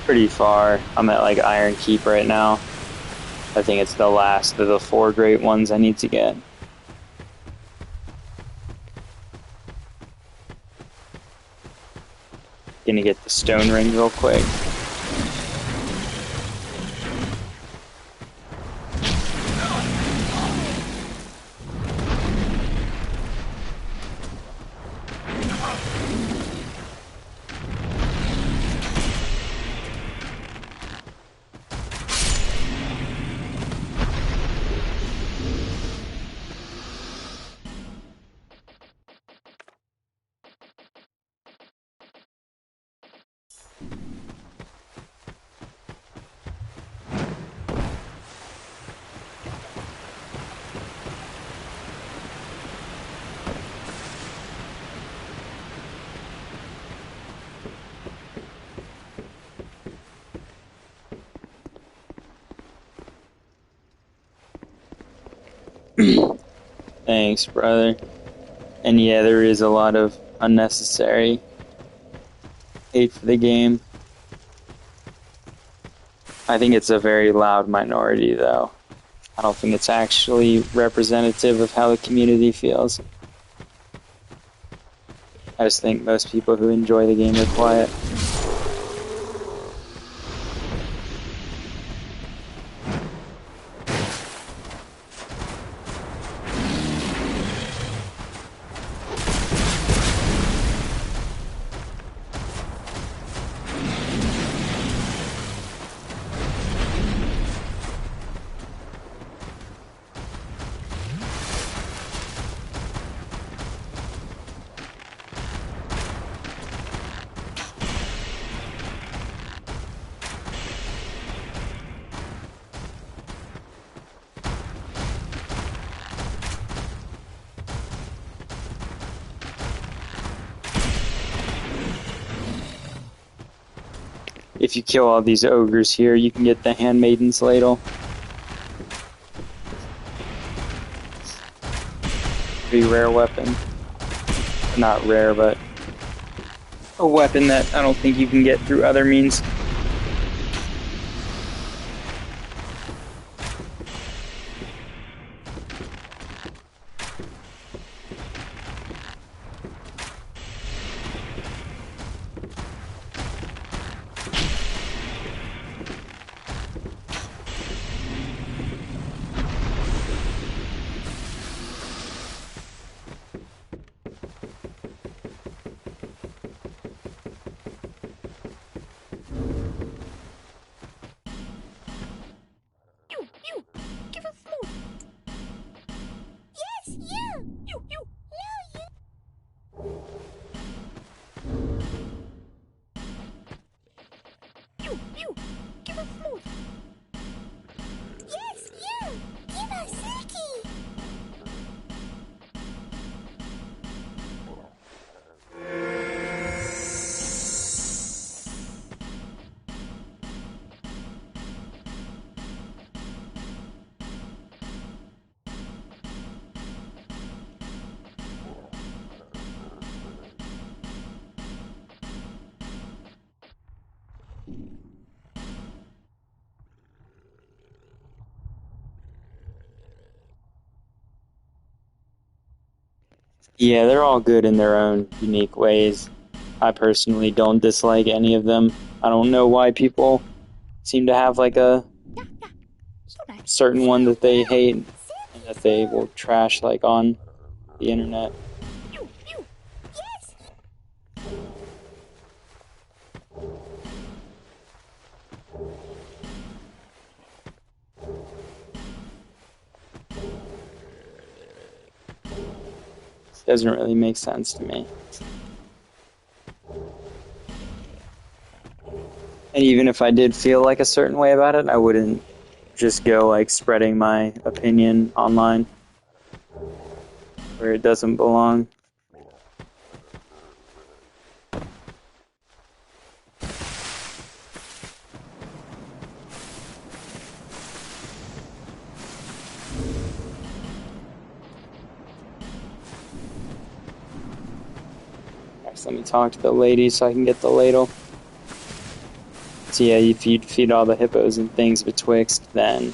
Pretty far. I'm at like Iron Keep right now. I think it's the last of the four great ones I need to get. Gonna get the stone ring real quick. Thanks, brother. And yeah, there is a lot of unnecessary hate for the game. I think it's a very loud minority, though. I don't think it's actually representative of how the community feels. I just think most people who enjoy the game are quiet. If you kill all these ogres here, you can get the Handmaiden's Ladle. Pretty rare weapon. Not rare, but a weapon that I don't think you can get through other means. Yeah, they're all good in their own unique ways. I personally don't dislike any of them. I don't know why people seem to have like a certain one that they hate and that they will trash like on the internet. It doesn't really make sense to me. And even if I did feel like a certain way about it, I wouldn't just go like spreading my opinion online where it doesn't belong. Next, let me talk to the lady so I can get the ladle. So yeah, if you feed all the hippos and things betwixt, then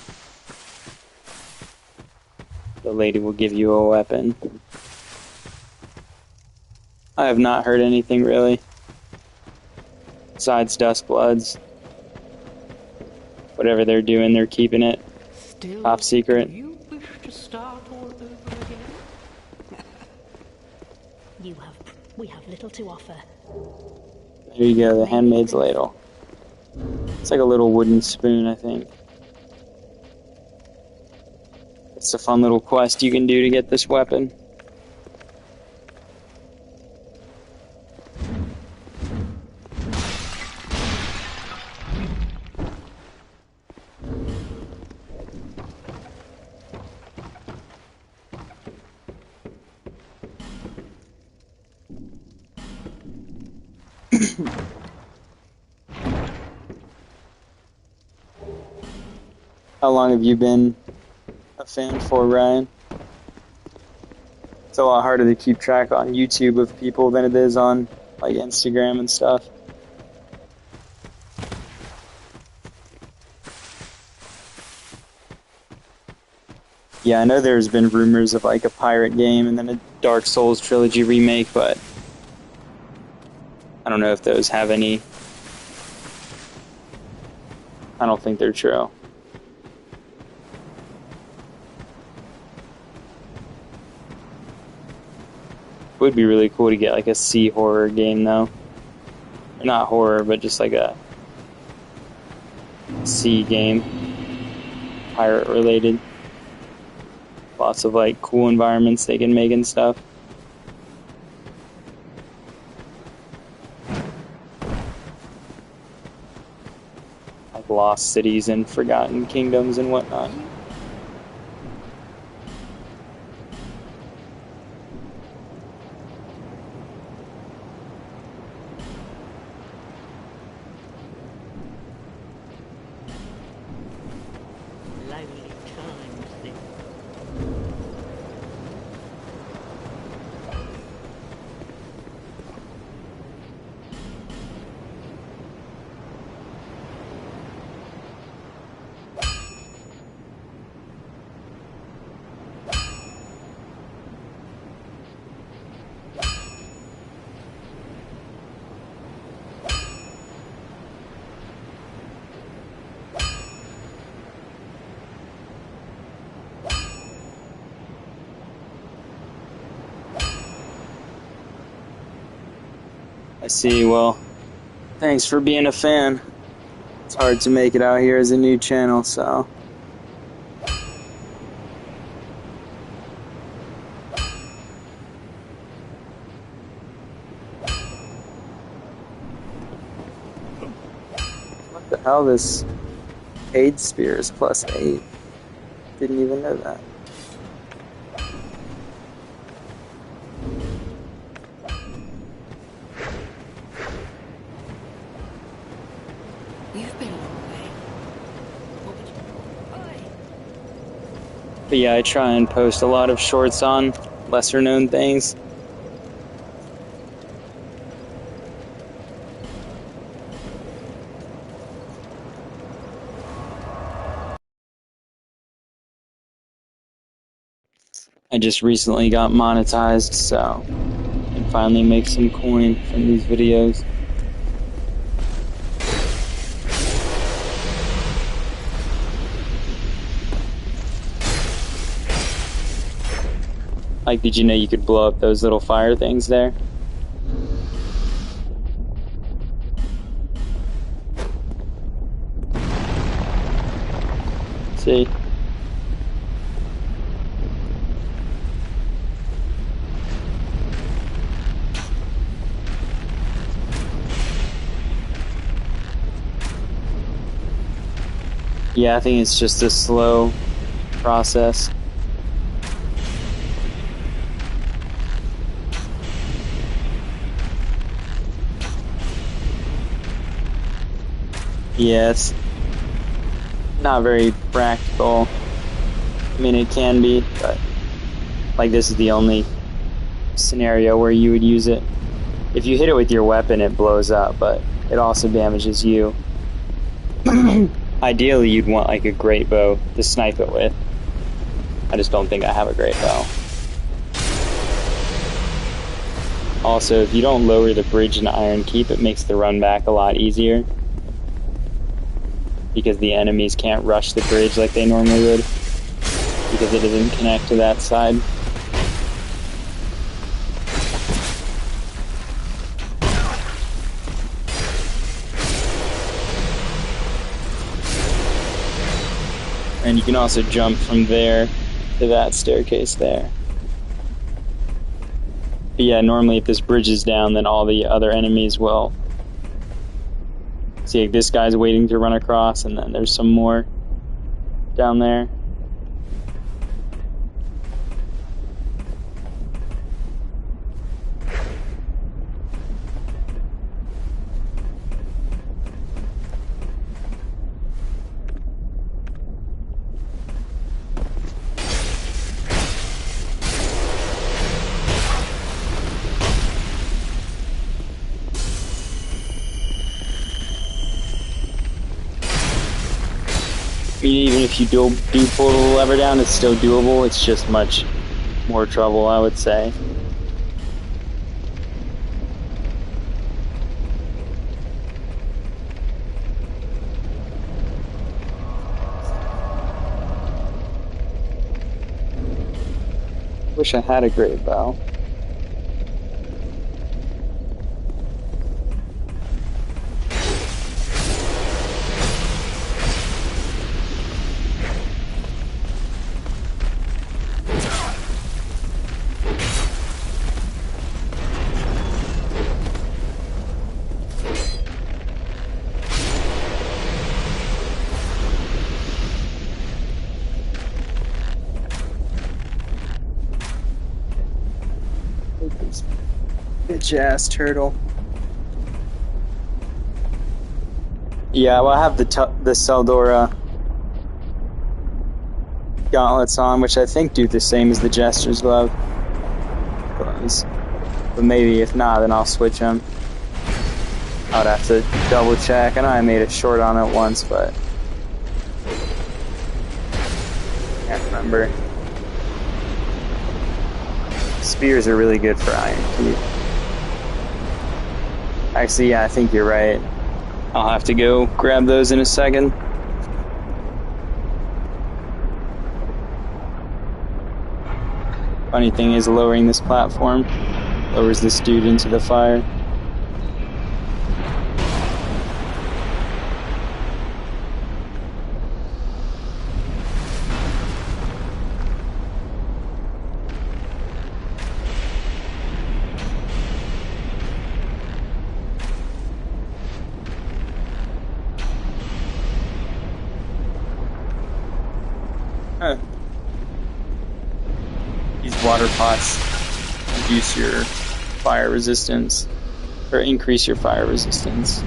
the lady will give you a weapon. I have not heard anything really, besides Dustbloods. Whatever they're doing, they're keeping it top secret. Do you wish to start all over again? We have little to offer. There you go, the handmaid's ladle. It's like a little wooden spoon, I think. It's a fun little quest you can do to get this weapon. How long have you been a fan for, Ryan? It's a lot harder to keep track on YouTube of people than it is on like Instagram and stuff. Yeah, I know there's been rumors of like a pirate game and then a Dark Souls trilogy remake, but I don't know if those have any. I don't think they're true. It would be really cool to get like a sea horror game though. Not horror, but just like a sea game. Pirate related. Lots of like cool environments they can make and stuff. Like lost cities and forgotten kingdoms and whatnot. Lonely times then. I see, well, thanks for being a fan. It's hard to make it out here as a new channel, so. What the hell, this paid spear is +8. Didn't even know that. You've been a long way. What would you... But yeah, I try and post a lot of shorts on lesser known things. I just recently got monetized, so I can finally make some coin from these videos. Like, did you know you could blow up those little fire things there? See? Yeah, I think it's just a slow process. Yeah, it's not very practical. I mean, it can be, but like this is the only scenario where you would use it. If you hit it with your weapon, it blows up, but it also damages you. Ideally, you'd want like a great bow to snipe it with. I just don't think I have a great bow. Also, if you don't lower the bridge in Iron Keep, it makes the run back a lot easier. Because the enemies can't rush the bridge like they normally would. Because it doesn't connect to that side. And you can also jump from there to that staircase there. But yeah, normally if this bridge is down, then all the other enemies will. See, like this guy's waiting to run across, and then there's some more down there. Even if you do pull the lever down, it's still doable. It's just much more trouble, I would say. Wish I had a great bow. Bitch ass turtle. Yeah, well, I have the Seldora gauntlets on, which I think do the same as the Jester's glove. But maybe if not, then I'll switch them. I would have to double check. I know I made a short on it once, but can't remember. Spears are really good for Iron Keep. Actually, yeah, I think you're right. I'll have to go grab those in a second. Funny thing is, lowering this platform lowers this dude into the fire. These water pots reduce your fire resistance, or increase your fire resistance.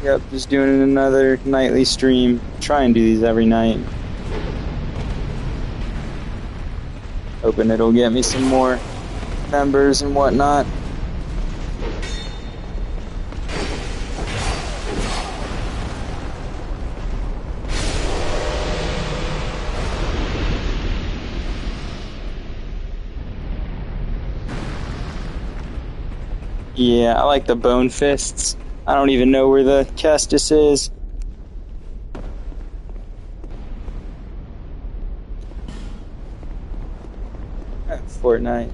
Yep, just doing another nightly stream. Try and do these every night. Hoping it'll get me some more members and whatnot. Yeah, I like the bone fists. I don't even know where the Kestis is. Fortnite.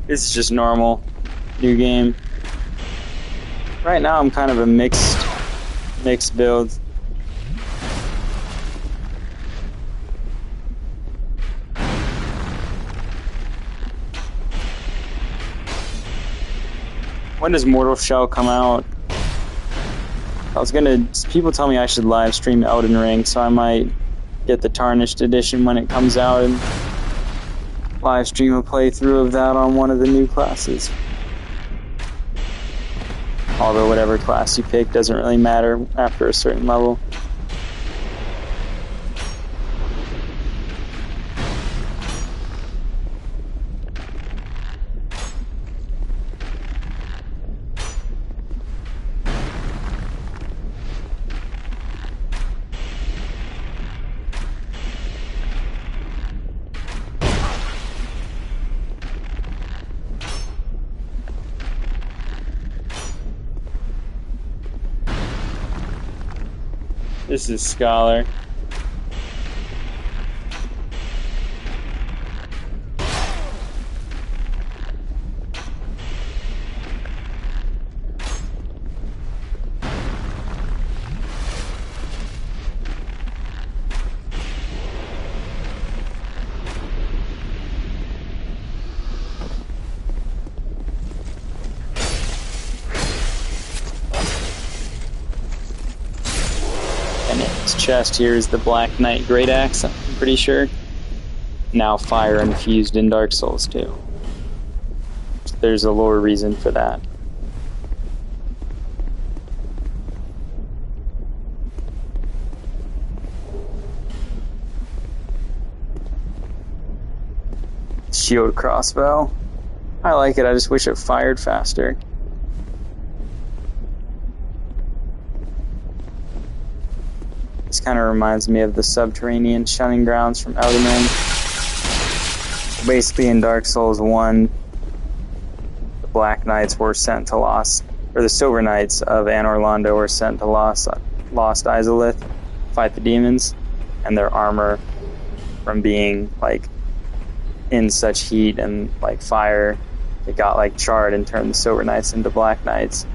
This is just normal. New game. Right now I'm kind of a mixed build. When does Mortal Shell come out? People tell me I should live stream Elden Ring, so I might get the Tarnished Edition when it comes out and live stream a playthrough of that on one of the new classes. Although whatever class you pick doesn't really matter after a certain level. This is Scholar. Chest here is the Black Knight Great Axe, I'm pretty sure. Now fire infused in Dark Souls 2. There's a lore reason for that. Shield crossbow. I like it, I just wish it fired faster. This kind of reminds me of the subterranean shunning grounds from Elden Ring. Basically, in Dark Souls 1, the Black Knights were sent to Lost, or the Silver Knights of Anor Londo were sent to Lost Izalith, fight the demons, and their armor, from being like in such heat and like fire, it got like charred and turned the Silver Knights into Black Knights.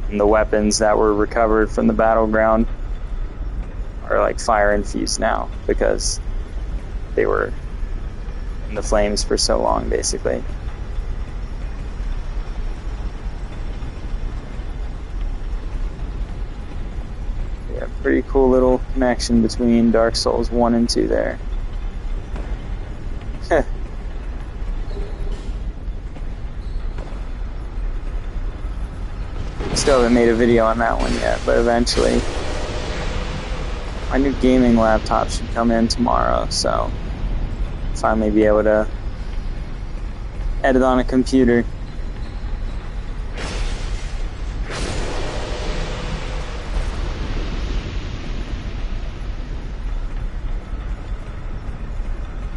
And the weapons that were recovered from the battleground are like fire infused now because they were in the flames for so long, basically. Yeah, pretty cool little connection between Dark Souls 1 and 2 there. Still haven't made a video on that one yet, but eventually. My new gaming laptop should come in tomorrow, so I'll finally be able to edit on a computer.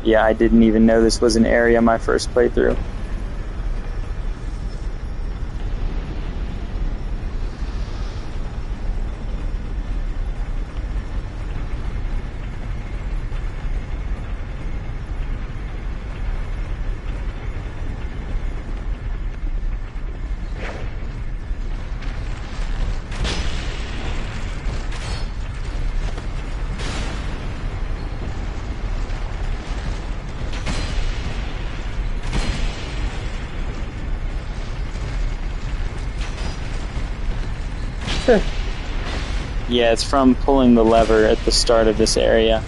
Yeah, I didn't even know this was an area my first playthrough. Yeah, it's from pulling the lever at the start of this area.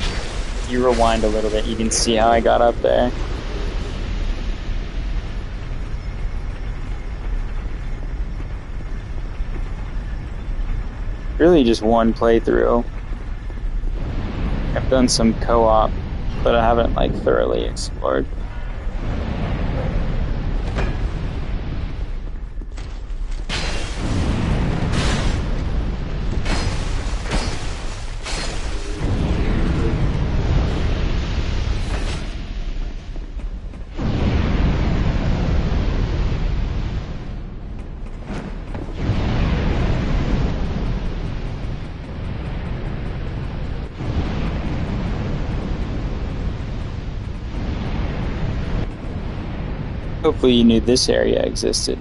If you rewind a little bit, you can see how I got up there. Really just one playthrough. I've done some co-op, but I haven't like thoroughly explored. Hopefully you knew this area existed.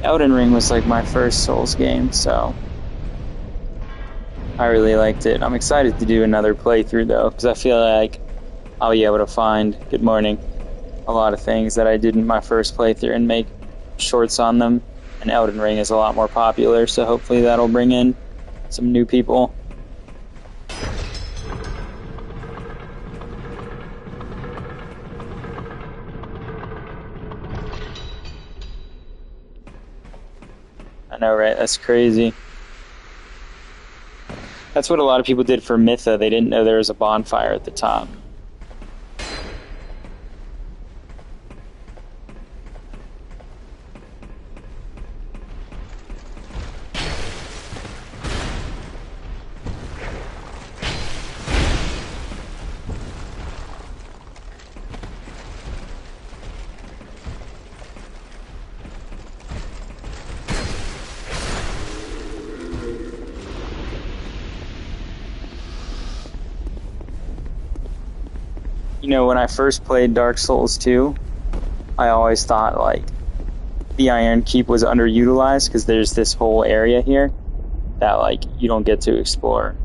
Elden Ring was like my first Souls game, so I really liked it. I'm excited to do another playthrough though, because I feel like I'll be able to find, good morning, a lot of things that I did in my first playthrough and make shorts on them. And Elden Ring is a lot more popular, so hopefully that'll bring in some new people. I know, right? That's crazy. That's what a lot of people did for Mytha. They didn't know there was a bonfire at the top. You know, when I first played Dark Souls 2, I always thought, like, the Iron Keep was underutilized because there's this whole area here that, like, you don't get to explore.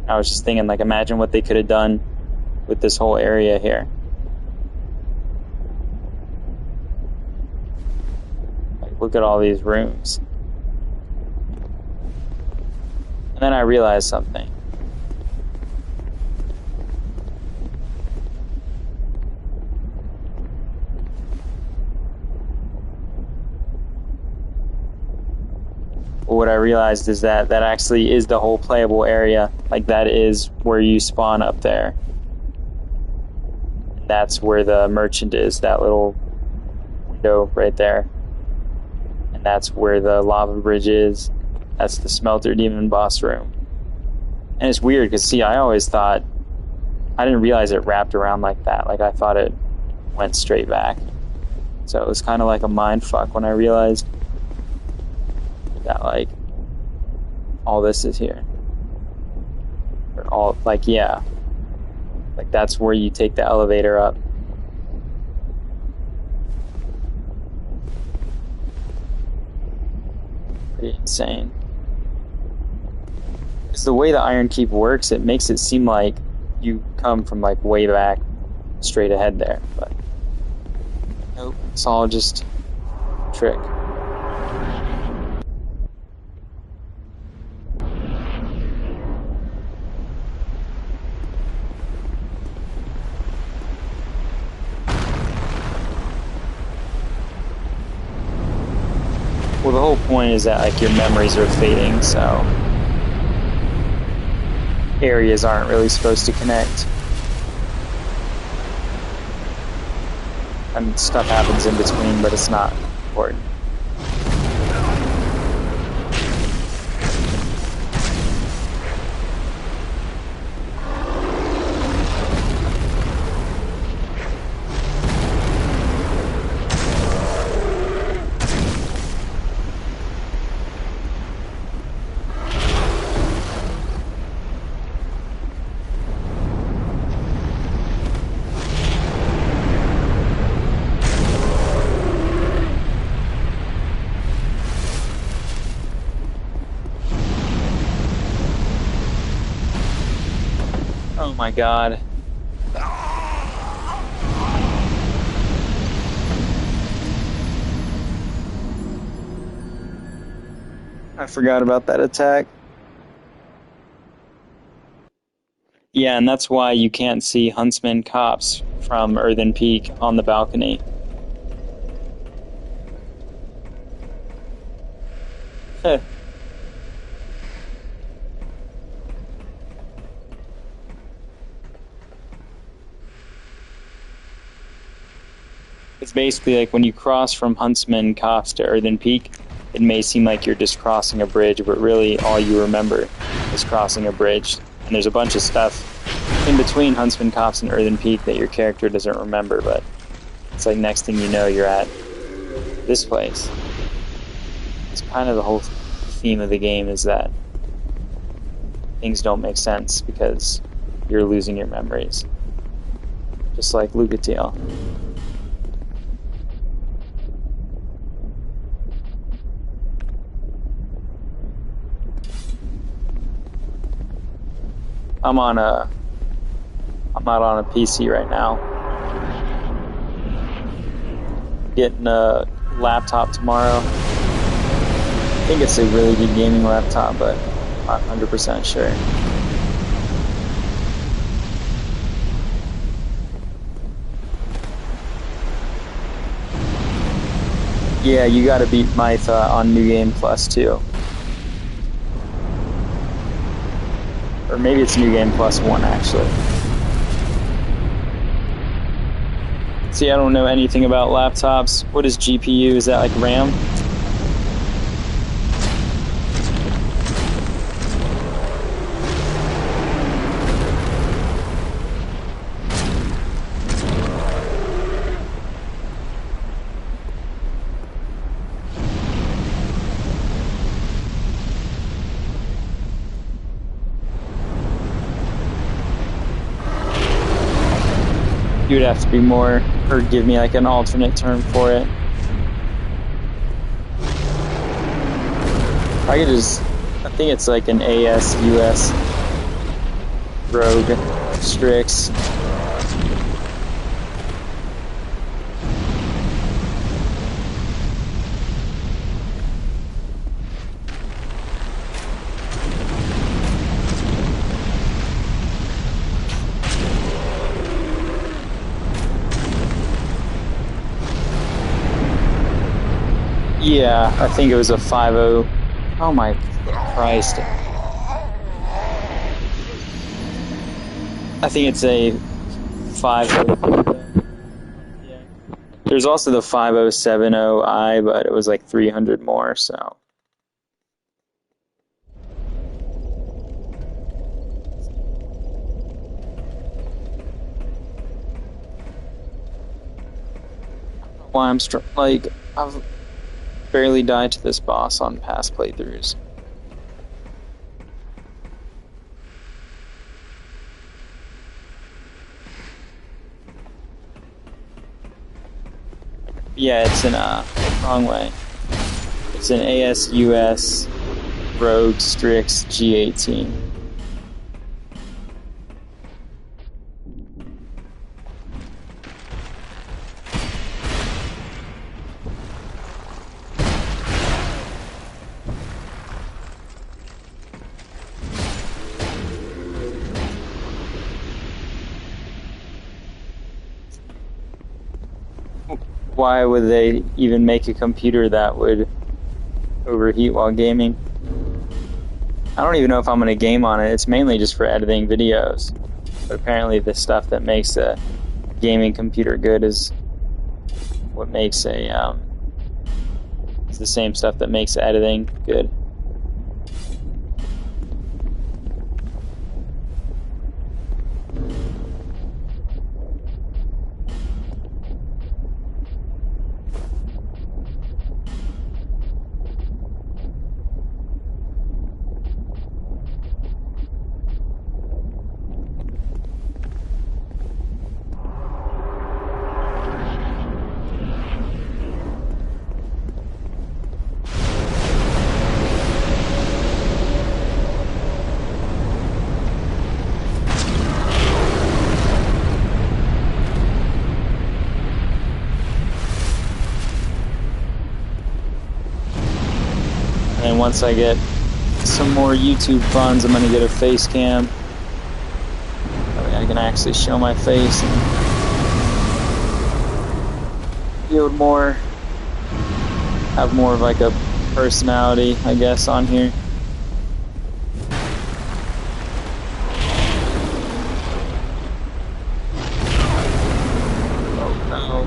I was just thinking, like, imagine what they could have done with this whole area here. Like, look at all these rooms. And then I realized something. What I realized is that that actually is the whole playable area. Like, that is where you spawn up there. That's where the merchant is, that little window right there. And that's where the lava bridge is. That's the smelter demon boss room. And it's weird because, see, I always thought, I didn't realize it wrapped around like that. Like, I thought it went straight back. So it was kind of like a mind fuck when I realized that, like, all this is here. Or all, like, yeah. Like, that's where you take the elevator up. Pretty insane. Because the way the Iron Keep works, it makes it seem like you come from, like, way back straight ahead there. But nope, it's all just a trick. Well, the whole point is that, like, your memories are fading, so areas aren't really supposed to connect. And stuff happens in between, but it's not important. Oh my god. I forgot about that attack. Yeah, and that's why you can't see Huntsman cops from Earthen Peak on the balcony. It's basically like when you cross from Huntsman Copse to Earthen Peak, it may seem like you're just crossing a bridge, but really all you remember is crossing a bridge. And there's a bunch of stuff in between Huntsman Copse and Earthen Peak that your character doesn't remember, but it's like next thing you know, you're at this place. It's kind of the whole theme of the game is that things don't make sense because you're losing your memories. Just like Lucatil. I'm not on a PC right now. Getting a laptop tomorrow. I think it's a really good gaming laptop, but I'm not 100% sure. Yeah, you gotta beat Mytha on New Game Plus too. Or maybe it's New Game Plus 1 actually. See, I don't know anything about laptops. What is GPU? Is that like RAM? You would have to be more, or give me like an alternate term for it. I could just, I think it's like an AS-US Rogue Strix. Yeah, I think it was a 5.0. Oh my Christ. I think it's a 5.0. Yeah. There's also the 5070i, but it was like 300 more, so. Why I'm like, I've barely died to this boss on past playthroughs. Yeah, it's in wrong way. It's an AS-US Rogue Strix G18. Why would they even make a computer that would overheat while gaming? I don't even know if I'm going to game on it. It's mainly just for editing videos. But apparently the stuff that makes a gaming computer good is what makes it's the same stuff that makes editing good. And once I get some more YouTube funds, I'm going to get a face cam. I can actually show my face and build more, have more of like a personality, I guess, on here. Oh no.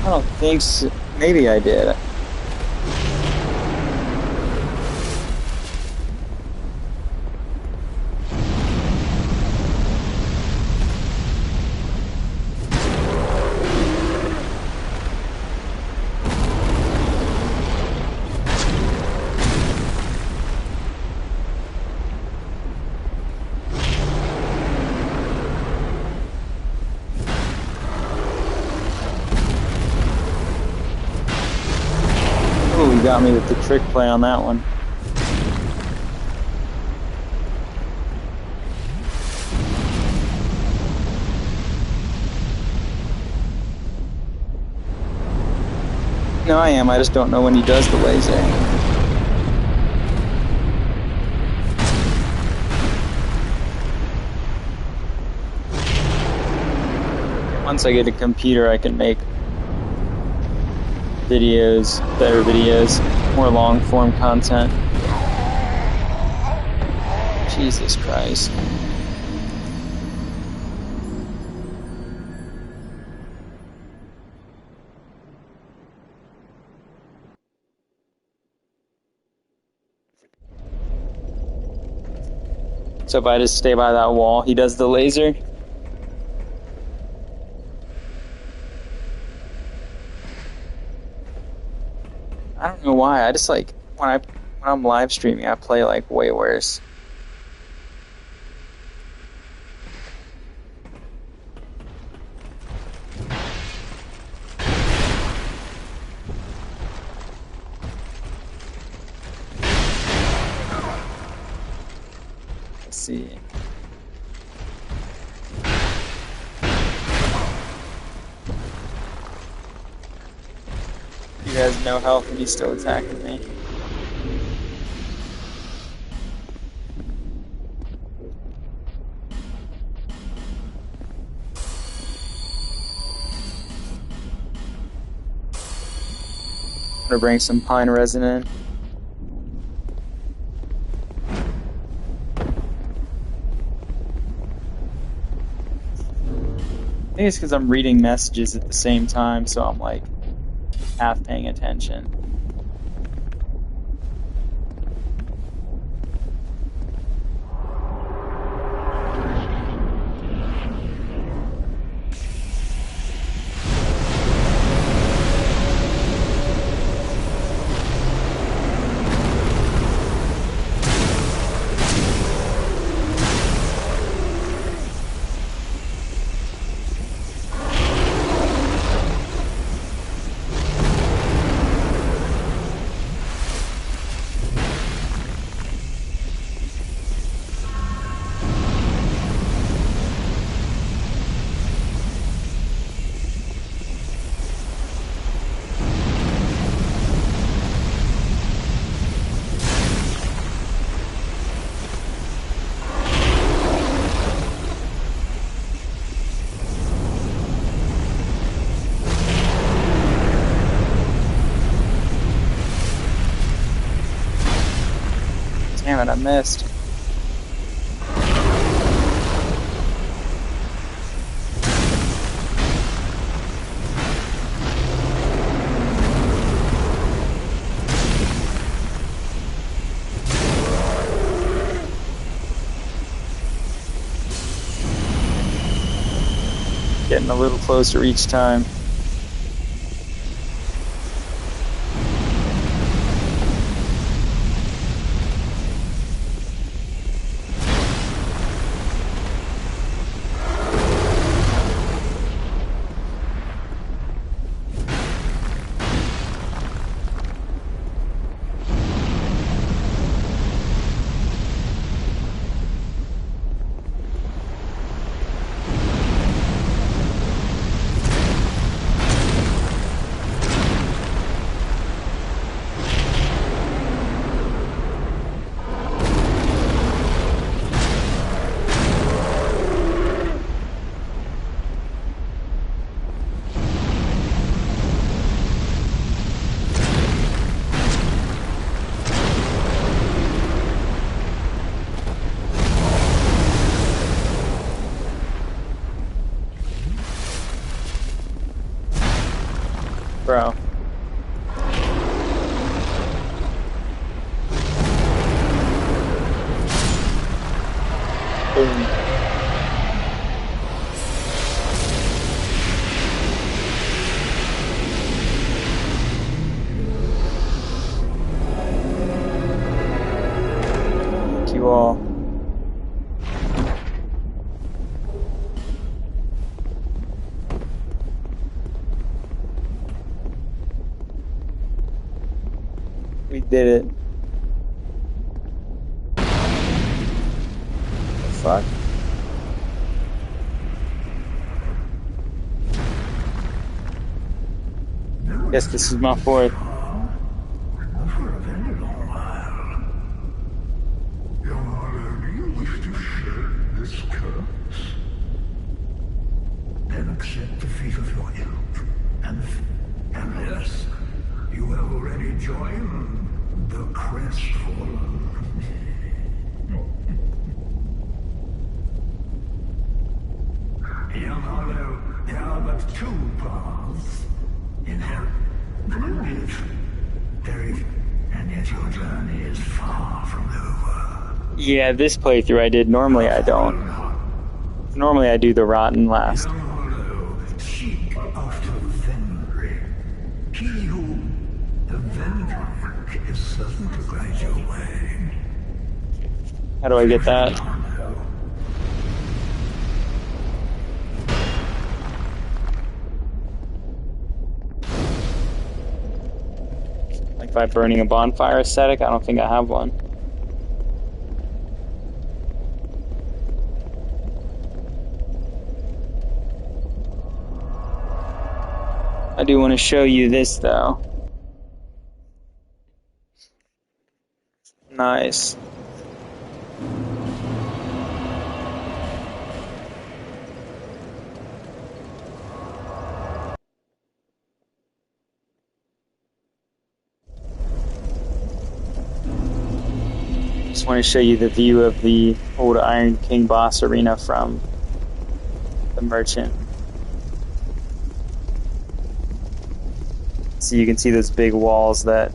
I don't think so. Maybe I did. You got me with the trick play on that one. No, I am. I just don't know when he does the laser. Once I get a computer, I can make videos, better videos, more long-form content. Jesus Christ. So if I just stay by that wall, he does the laser. I don't know why. I just like when I'm live streaming, I play like way worse. Let's see. He has no health and he's still attacking me. I'm gonna bring some pine resin in. I think it's because I'm reading messages at the same time, so I'm like half paying attention. Damn it, I missed. Getting a little closer each time. Bro. Boom. Thank you all. did it. Fuck. Guess this is my fourth. For a very long while. Young Harlow, do you wish to share this curse? Then accept the fate of your ilk. And yes, you have already joined the Crestfallen. Young Harlow, there are but two paths. Inherit, live, buried, and yet your journey is far from over. Yeah, this playthrough I did. Normally I don't. Normally I do the rotten last. Young Harlow, seek after Venric. He who the Venric is certain to guide your way. How do I get that? Like by burning a bonfire aesthetic? I don't think I have one. I do want to show you this though. Nice. Just want to show you the view of the old Iron King boss arena from the Merchant. So you can see those big walls that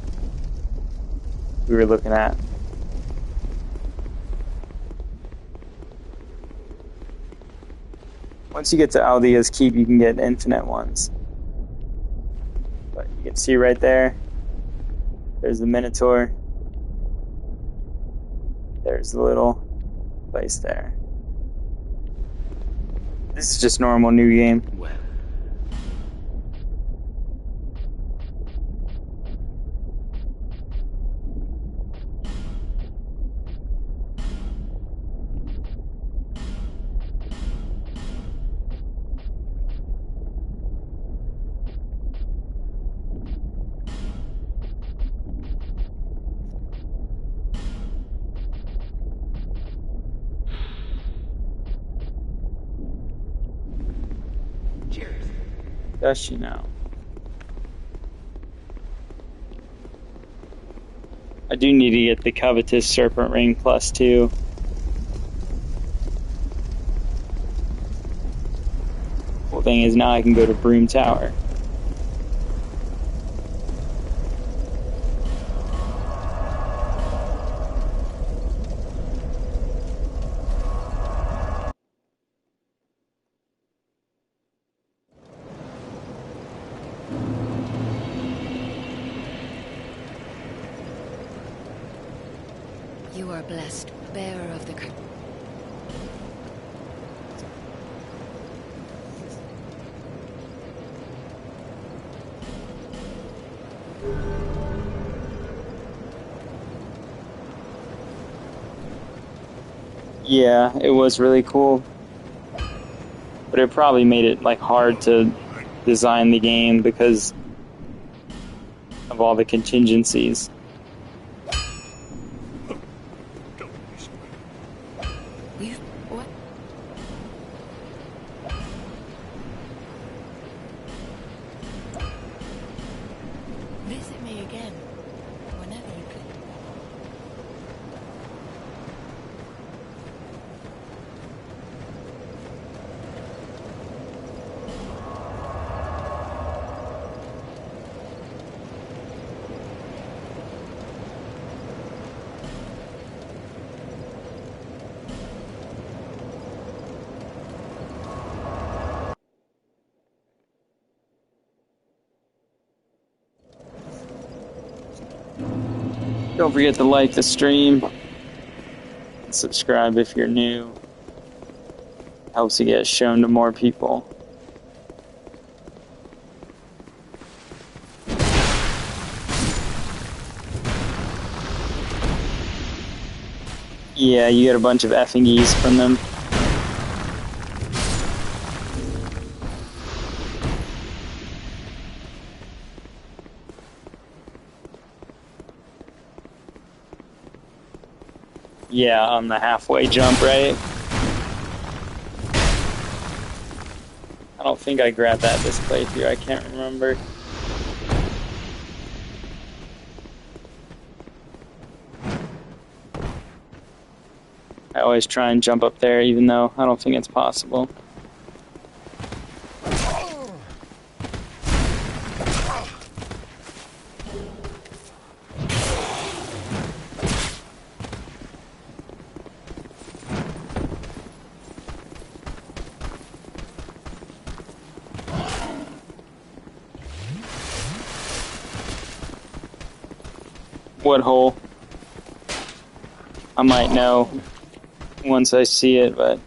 we were looking at. Once you get to Aldea's Keep, you can get infinite ones. But you can see right there, there's the Minotaur. There's the little place there. This is just normal new game. Well, cheers. Does she now? I do need to get the covetous serpent ring +2. Cool thing is now I can go to Broom Tower. You are blessed, bearer of the curse. Yeah, it was really cool. But it probably made it like hard to design the game because of all the contingencies. What? Visit me again, whenever you please. Don't forget to like the stream, subscribe if you're new. Helps to get shown to more people. Yeah, you get a bunch of effing E's from them. Yeah, on the halfway jump, right? I don't think I grabbed that this playthrough. I can't remember. I always try and jump up there, even though I don't think it's possible. What hole? I might know once I see it, but...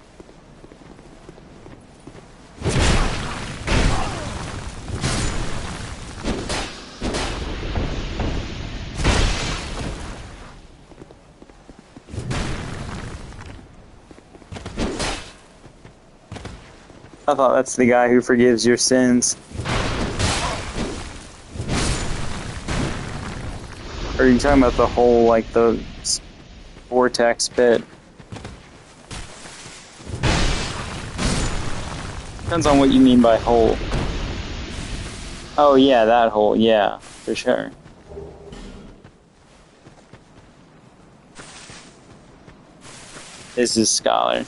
I thought that's the guy who forgives your sins. Or are you talking about the whole, like, the vortex bit? Depends on what you mean by hole. Oh yeah, that hole, yeah, for sure. This is Scholar.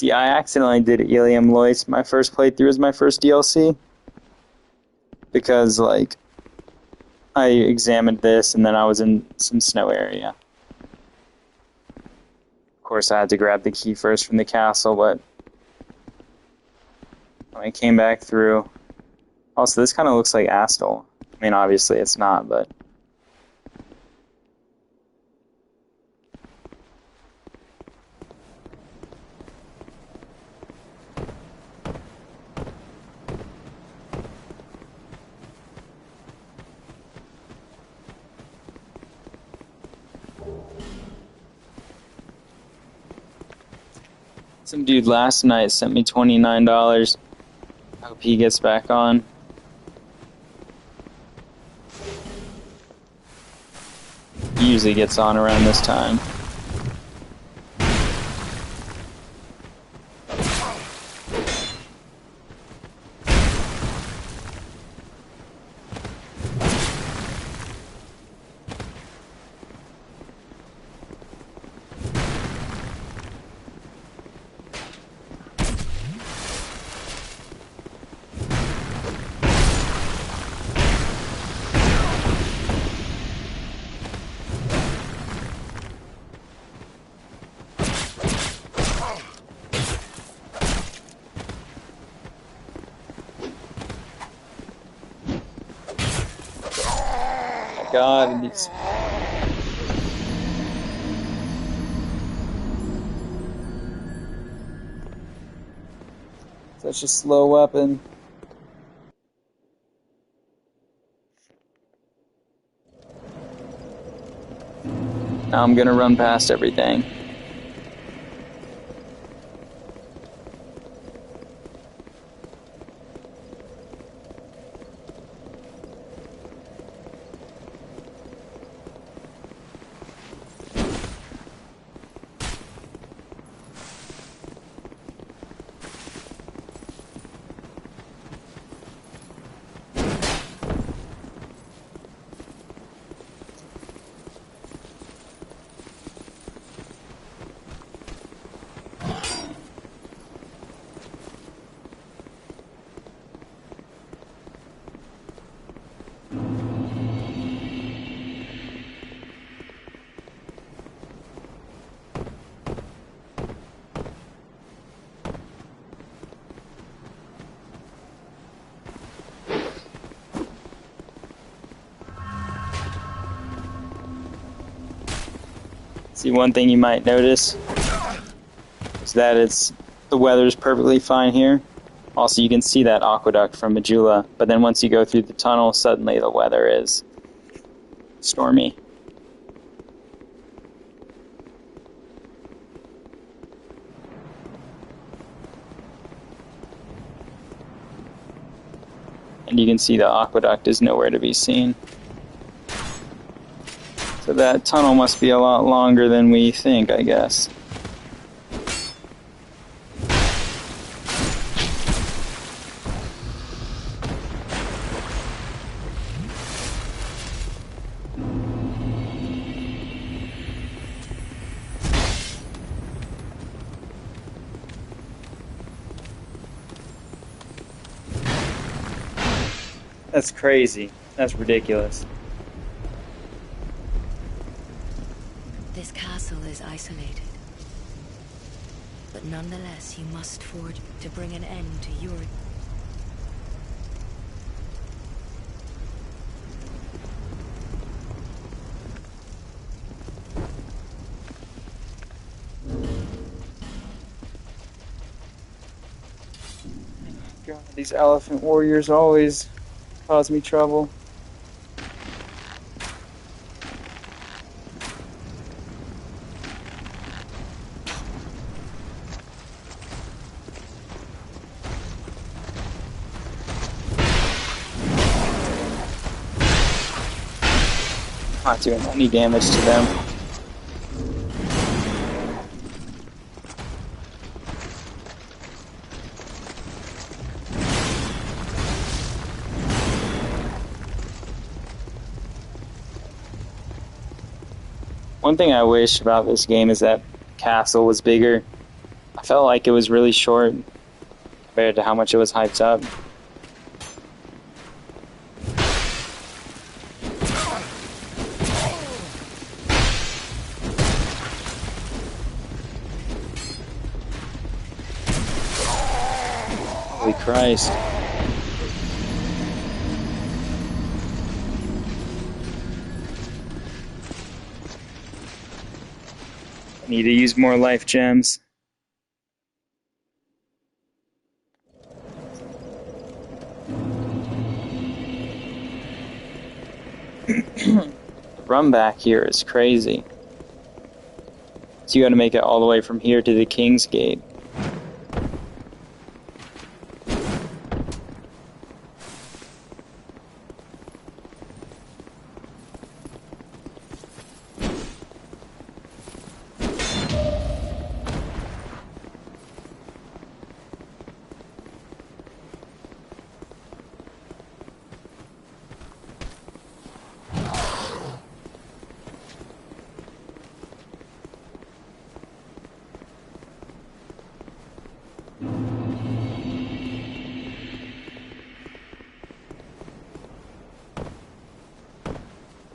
See, I accidentally did Ilium Lois. My first playthrough was my first DLC. Because, like, I examined this and then I was in some snow area. Of course, I had to grab the key first from the castle, but when I came back through... Also, this kind of looks like Astel. I mean, obviously it's not, but... Some dude last night sent me $29. I hope he gets back on. He usually gets on around this time. God, these... Such a slow weapon. Now I'm gonna run past everything. See, one thing you might notice is that the weather's perfectly fine here. Also, you can see that aqueduct from Majula, but then once you go through the tunnel, suddenly the weather is stormy. And you can see the aqueduct is nowhere to be seen. So that tunnel must be a lot longer than we think, I guess. That's crazy. That's ridiculous. This castle is isolated. But nonetheless, you must forge to bring an end to your... God, these elephant warriors always cause me trouble. Not doing any damage to them. One thing I wish about this game is that castle was bigger. I felt like it was really short compared to how much it was hyped up. Holy Christ. I need to use more life gems. The run back here is crazy. So you gotta make it all the way from here to the King's Gate.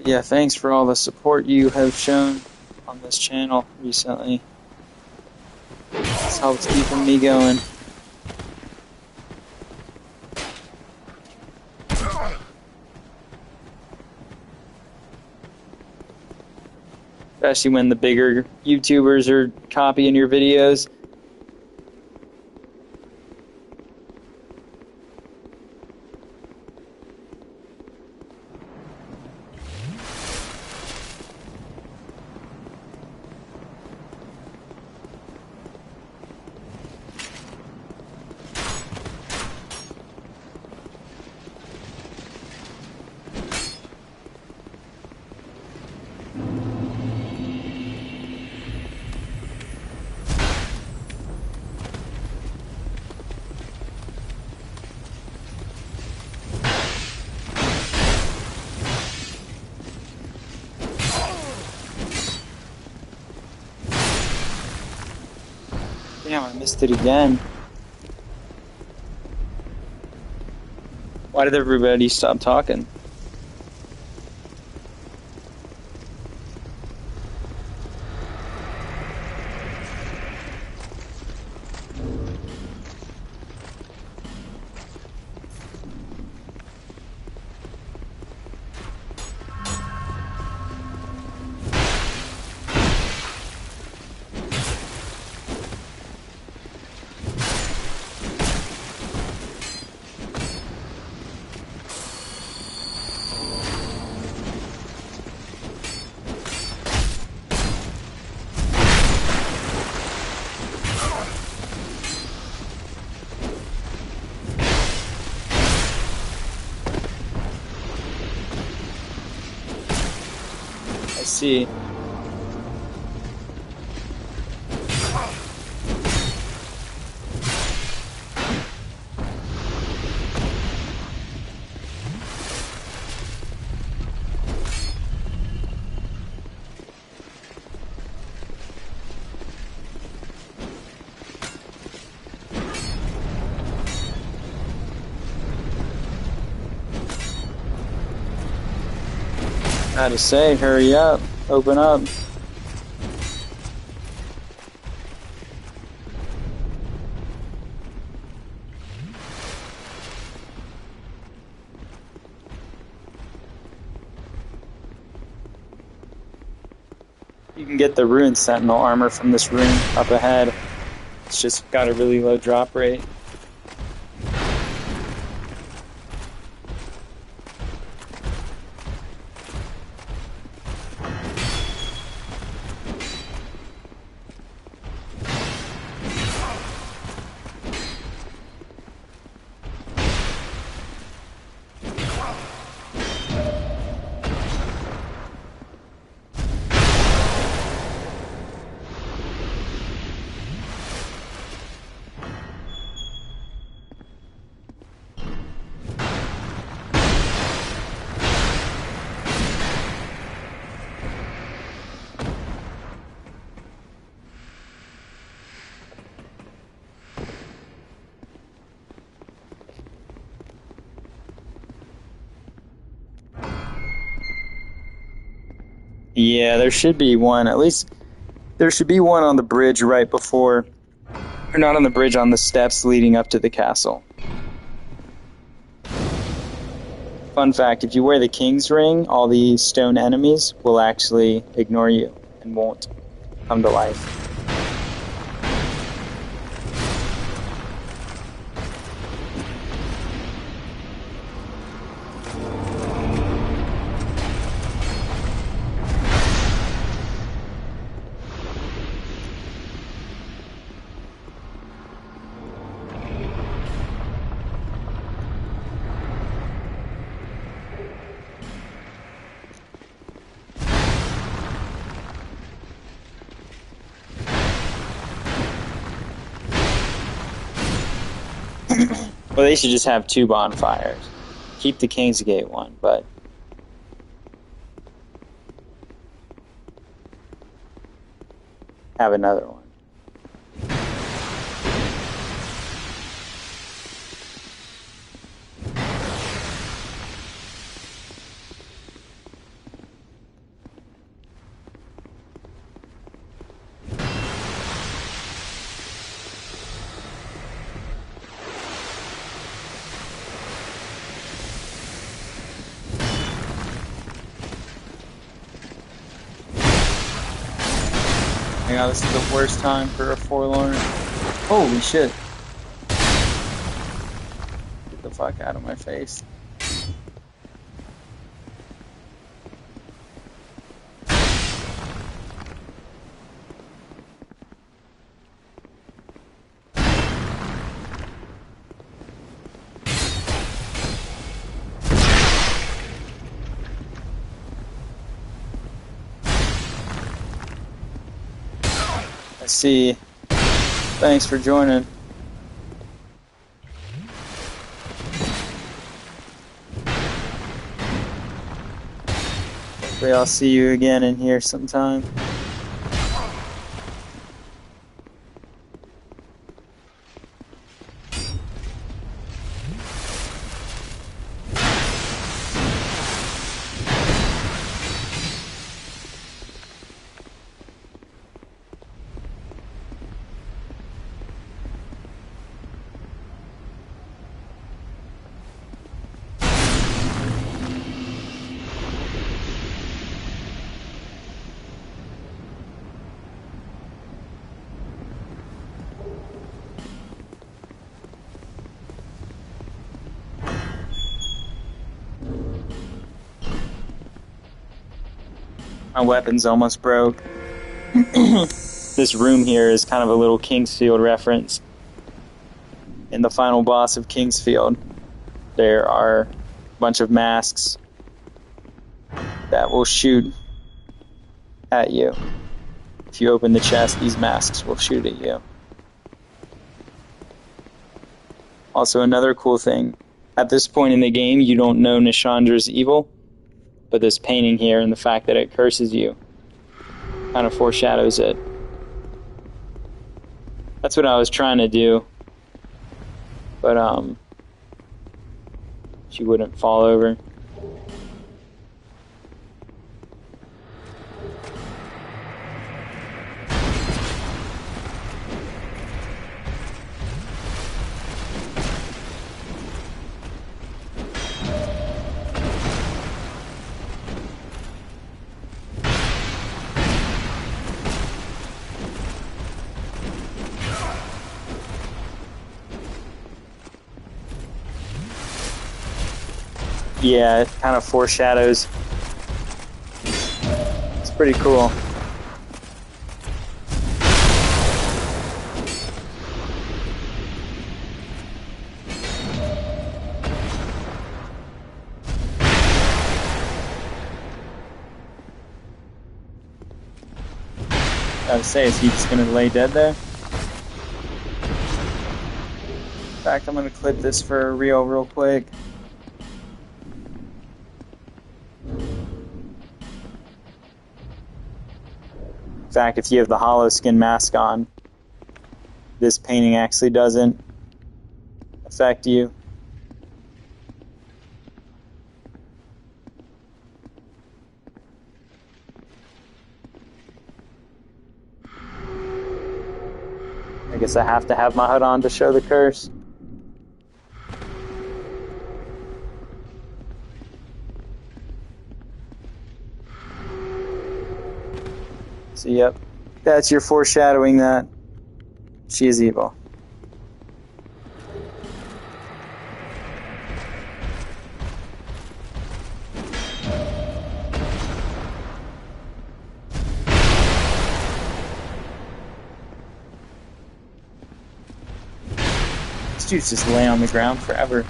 Yeah, thanks for all the support you have shown on this channel recently. This helps keeping me going. Especially when the bigger YouTubers are copying your videos. Damn, I missed it again. Why did everybody stop talking? see. I to say, hurry up, open up. You can get the Ruined Sentinel armor from this room up ahead. It's just got a really low drop rate. Yeah, there should be one. At least there should be one on the bridge right before, or not on the bridge, on the steps leading up to the castle. Fun fact, if you wear the King's Ring, all the stone enemies will actually ignore you and won't come to life. Well, they should just have 2 bonfires. Keep the Kingsgate one, but have another one. Yeah, this is the worst time for a Forlorn. Holy shit. Get the fuck out of my face. I see. Thanks for joining. Hopefully I'll see you again in here sometime. My weapon's almost broke. This room here is kind of a little Kingsfield reference. In the final boss of Kingsfield, there are a bunch of masks that will shoot at you. If you open the chest, these masks will shoot at you. Also, another cool thing, at this point in the game, you don't know Nishandra's evil, but this painting here and the fact that it curses you kind of foreshadows it. That's what I was trying to do, but she wouldn't fall over. Yeah, it kind of foreshadows. It's pretty cool. I would say, is he just gonna lay dead there? In fact, I'm gonna clip this for real quick. In fact, if you have the hollow skin mask on, this painting actually doesn't affect you. I guess I have to have my hood on to show the curse. So yep, that's your foreshadowing that she is evil. These dudes just lay on the ground forever.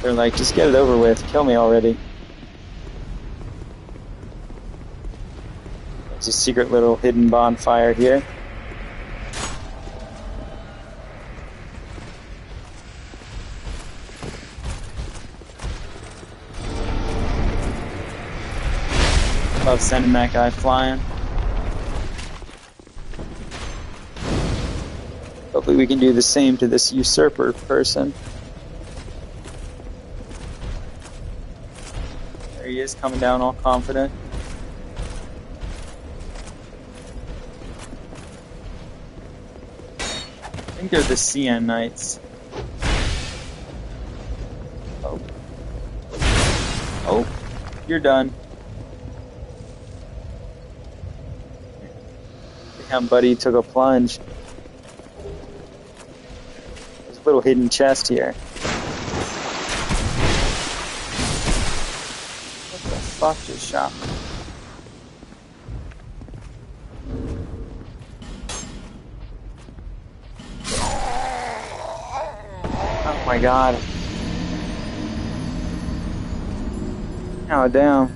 They're like, just get it over with, kill me already. There's a secret little hidden bonfire here. Love sending that guy flying. Hopefully we can do the same to this usurper person. There he is, coming down all confident. I think they're the CN Knights. Oh. Oh, you're done. Damn, buddy took a plunge. There's a little hidden chest here. What the fuck just shot me? Oh my god. Oh, damn.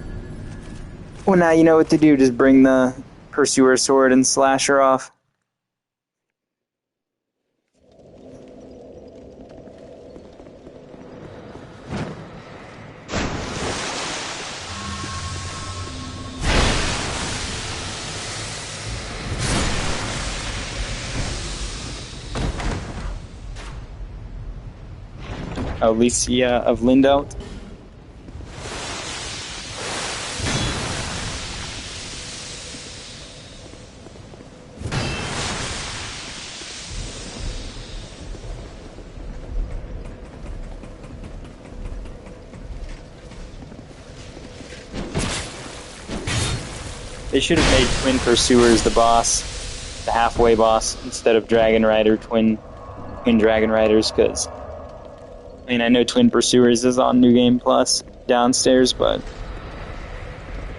Well, now you know what to do. Just bring the Pursuer sword and slash her off. Alicia of Lindelt. They should have made Twin Pursuers the boss, the halfway boss, instead of Dragon Rider, twin Dragon Riders, because I mean, I know Twin Pursuers is on New Game Plus downstairs, but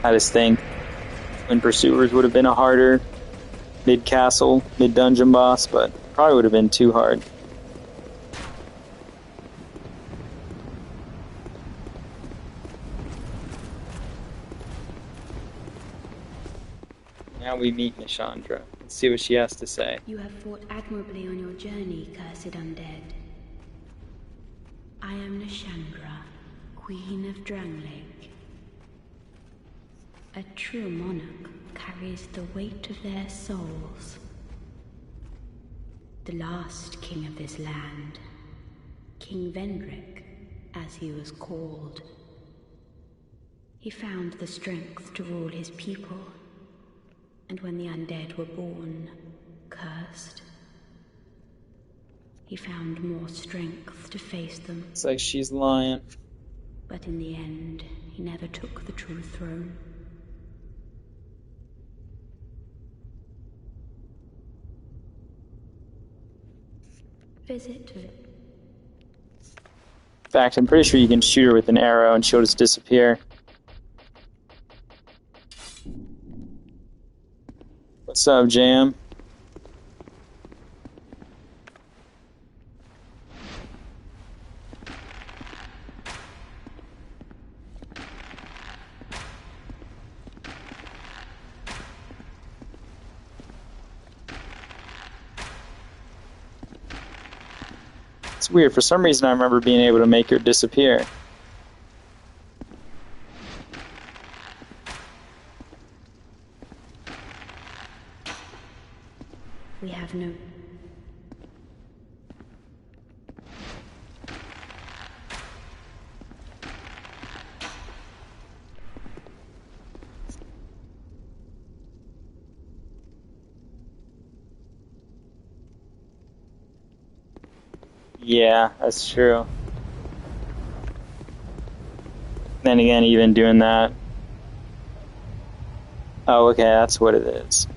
I just think Twin Pursuers would have been a harder mid-castle, mid-dungeon boss, but probably would have been too hard. Now we meet Nishandra. Let's see what she has to say. You have fought admirably on your journey, cursed undead. I am Nishandra, Queen of Drangleic. A true monarch carries the weight of their souls. The last king of this land, King Vendrick, as he was called. He found the strength to rule his people, and when the undead were born, cursed, he found more strength to face them. It's like she's lying. But in the end, he never took the true throne. Visit. In fact, I'm pretty sure you can shoot her with an arrow and she'll just disappear. What's up, Jam? It's weird. For some reason, I remember being able to make her disappear. We have no... Yeah, that's true. Then again, even doing that... Oh, okay, that's what it is.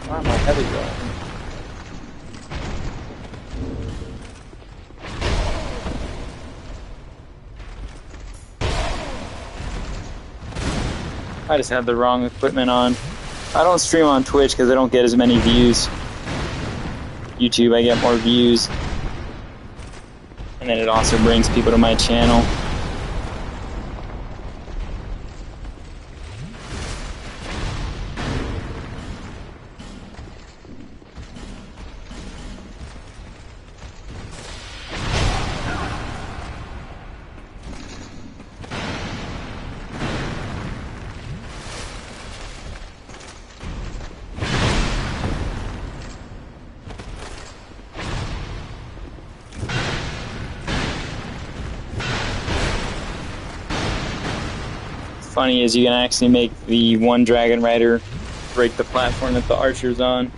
Why am I heavy going? I just had the wrong equipment on. I don't stream on Twitch because I don't get as many views. YouTube, I get more views. And then it also brings people to my channel. Funny is you can actually make the one dragon rider break the platform that the archer's on.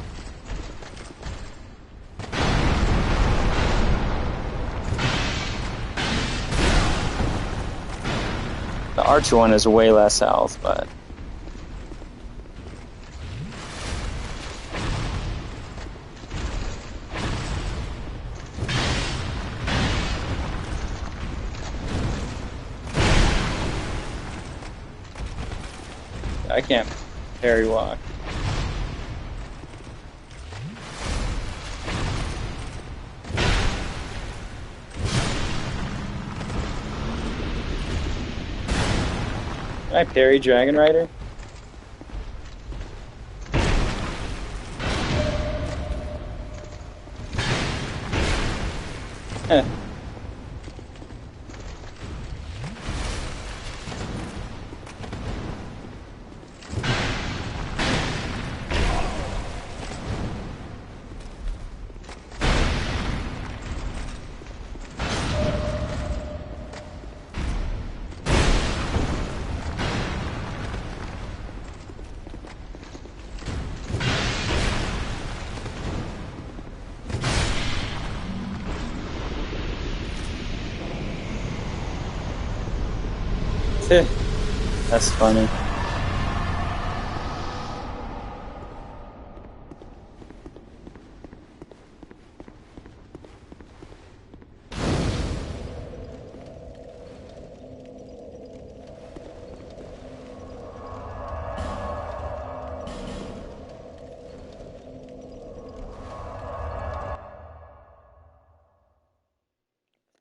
The archer one is way less health, but I can't parry walk. Can I parry Dragon Rider? Heh. That's funny.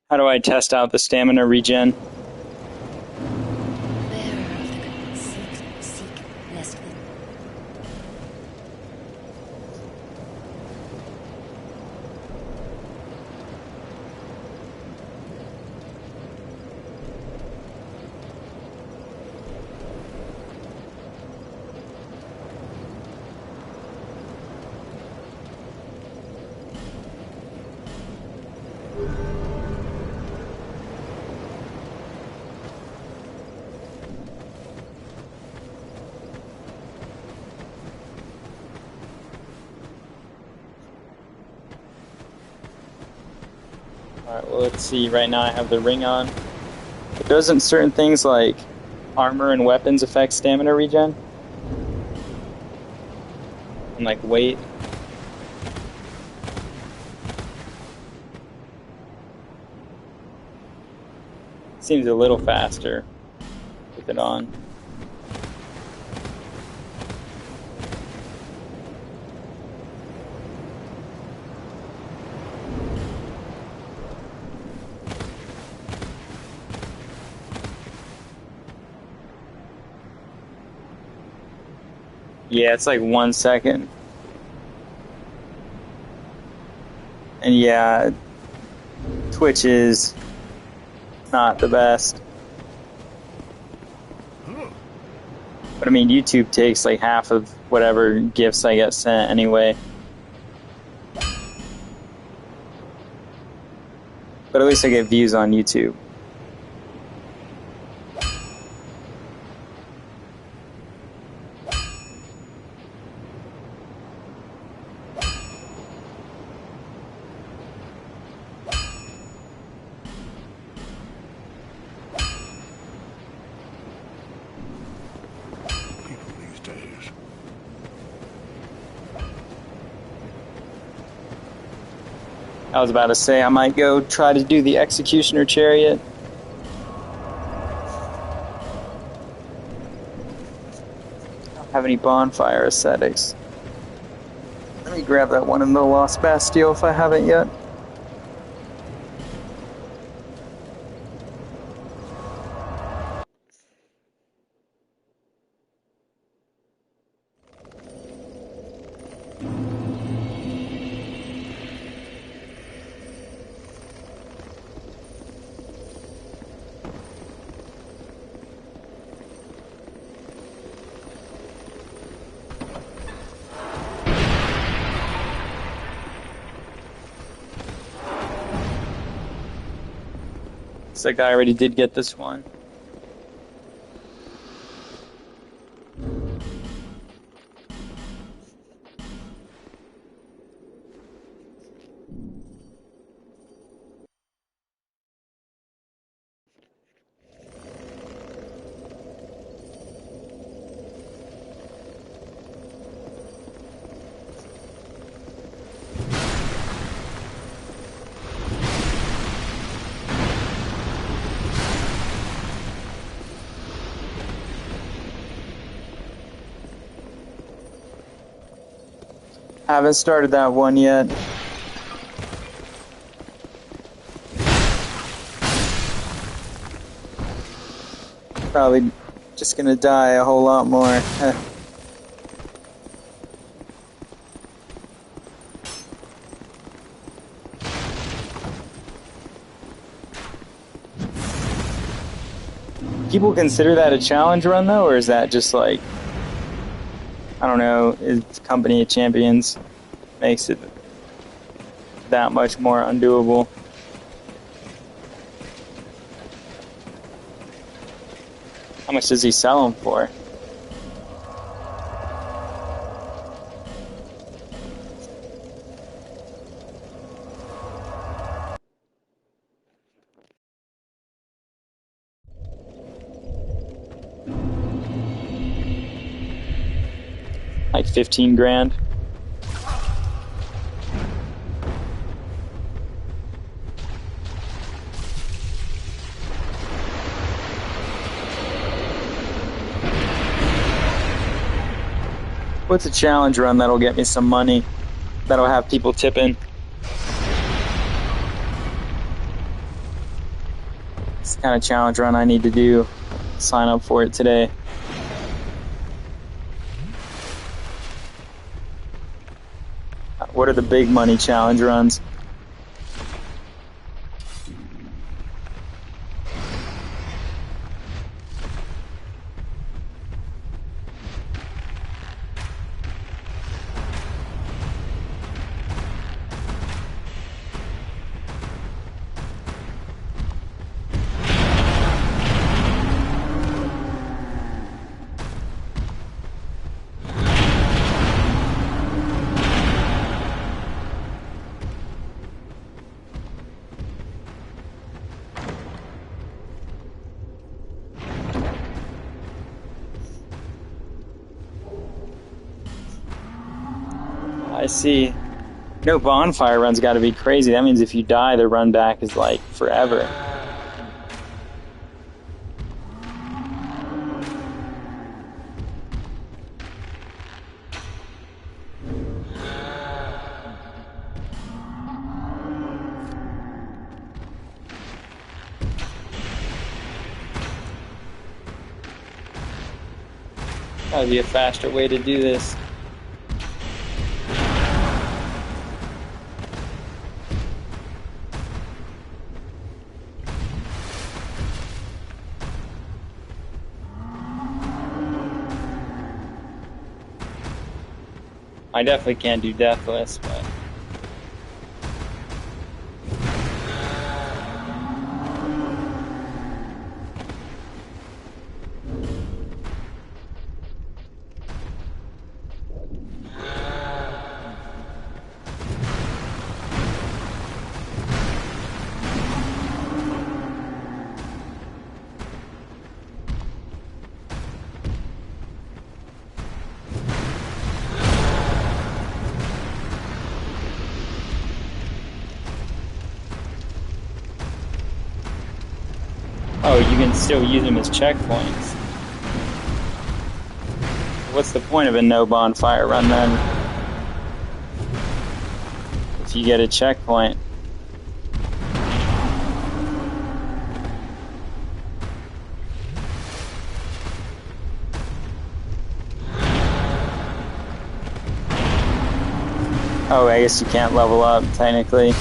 How do I test out the stamina regen? Bearer of the good, seek less than. Alright, well, let's see. Right now I have the ring on. But doesn't certain things like armor and weapons affect stamina regen? And like weight? Seems a little faster with it on. Yeah, it's like 1 second. And yeah, Twitch is not the best. But I mean, YouTube takes like half of whatever gifts I get sent anyway. But at least I get views on YouTube. People these days. I was about to say I might go try to do the Executioner Chariot. I don't have any bonfire aesthetics. Let me grab that one in the Lost Bastille if I haven't yet. Looks like I already did get this one. Haven't started that one yet. Probably just gonna die a whole lot more. People consider that a challenge run though, or is that just like, I don't know, it's Company of Champions makes it that much more undoable. How much does he sell them for? Like 15 grand. What's a challenge run that'll get me some money? That'll have people tipping. It's the kind of challenge run I need to do. Sign up for it today. What are the big money challenge runs? I see. No, bonfire run's got to be crazy. That means if you die, the run back is like forever. Gotta be a faster way to do this. I definitely can't do deathless, but oh, you can still use them as checkpoints. What's the point of a no bonfire run then? If you get a checkpoint. Oh, I guess you can't level up, technically.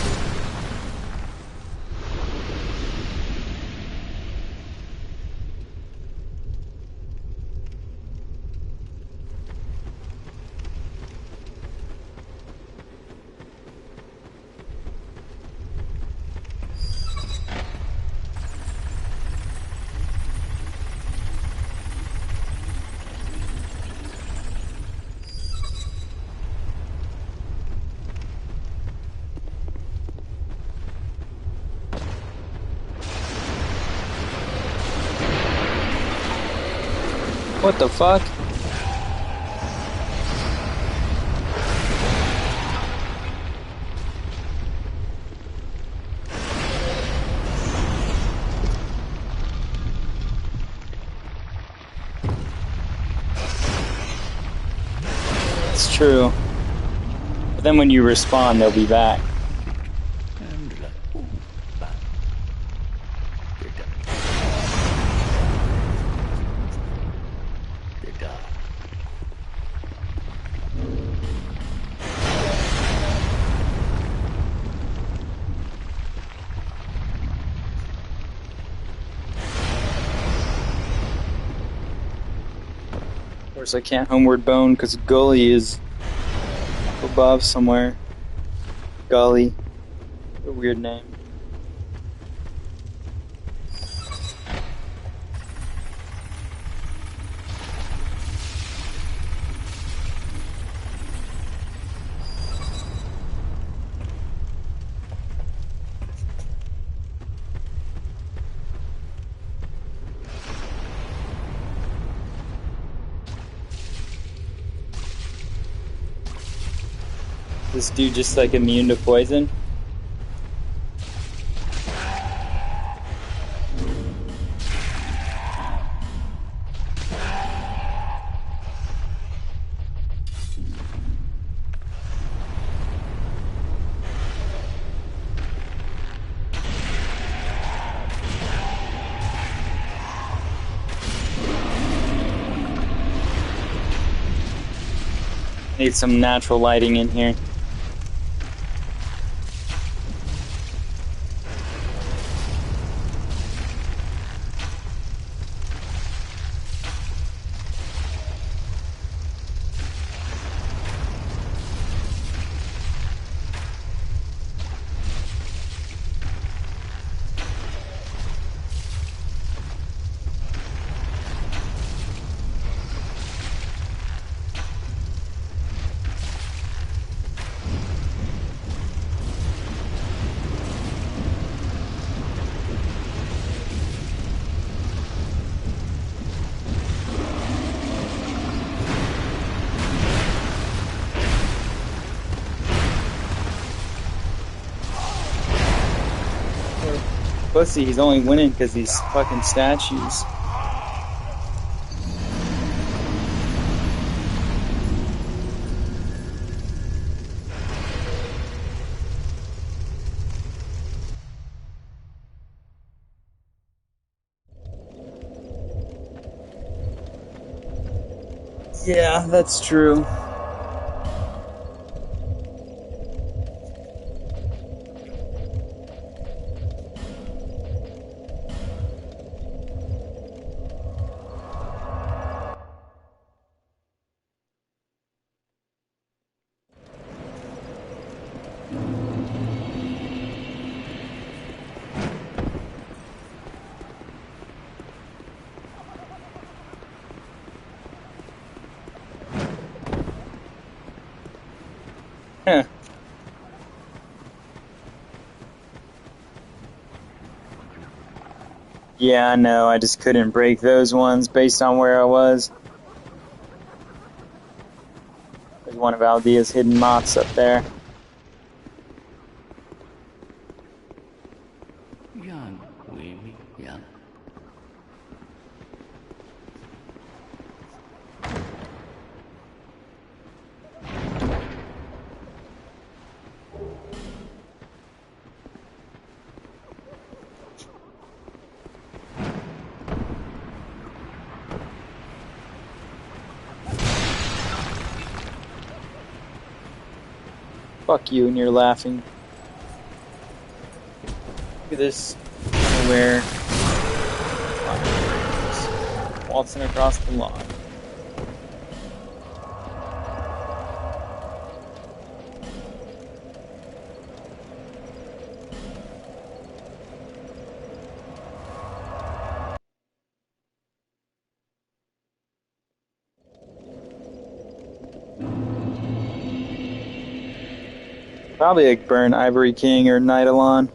What the fuck? It's true. But then when you respawn, they'll be back. Of course, I can't homeward bone because Gully is above somewhere. Gully. A weird name. This dude just like immune to poison? Need some natural lighting in here. Pussy, he's only winning because these fucking statues. Yeah, that's true. Huh. Yeah, I know. I just couldn't break those ones based on where I was. There's one of Aldea's hidden moths up there. Young, Wilmy, young. Fuck you, and you're laughing. Look at this. Where waltzing across the lawn. Probably a burnt Ivory King or Nidalon.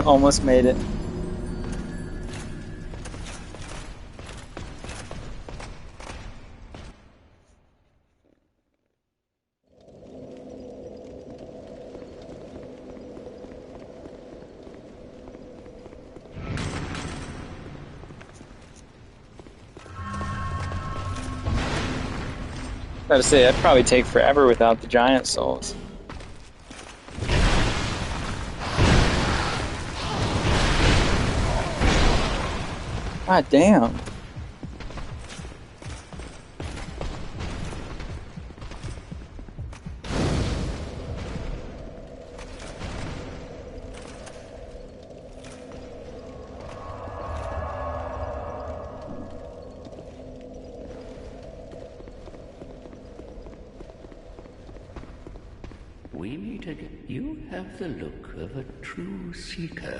Almost made it. Gotta say, that'd probably take forever without the giant souls. God damn. We meet again. You have the look of a true seeker.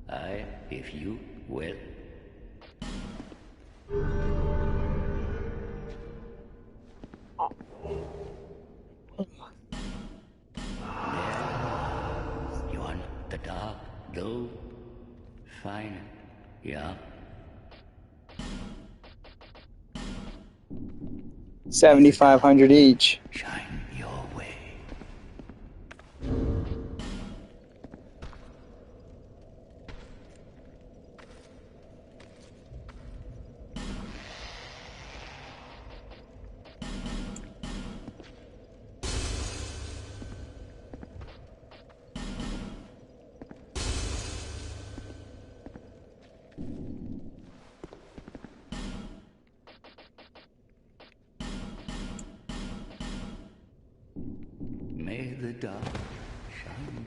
I, if you will. There, you want the dark, though fine, yeah. 7,500 each. Shine your way. May the dark shine.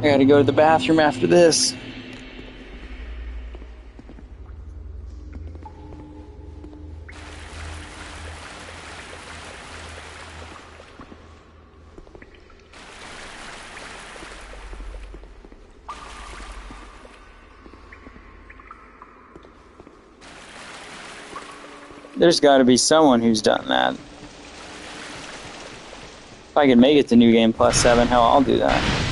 I gotta go to the bathroom after this. There's gotta be someone who's done that. If I can make it to New Game Plus 7, hell, I'll do that.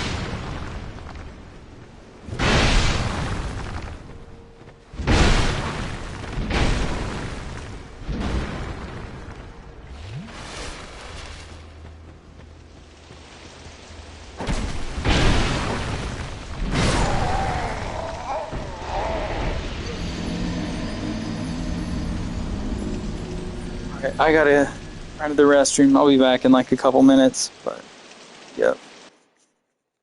Okay, I gotta run to the restroom. I'll be back in like a couple minutes, but yep.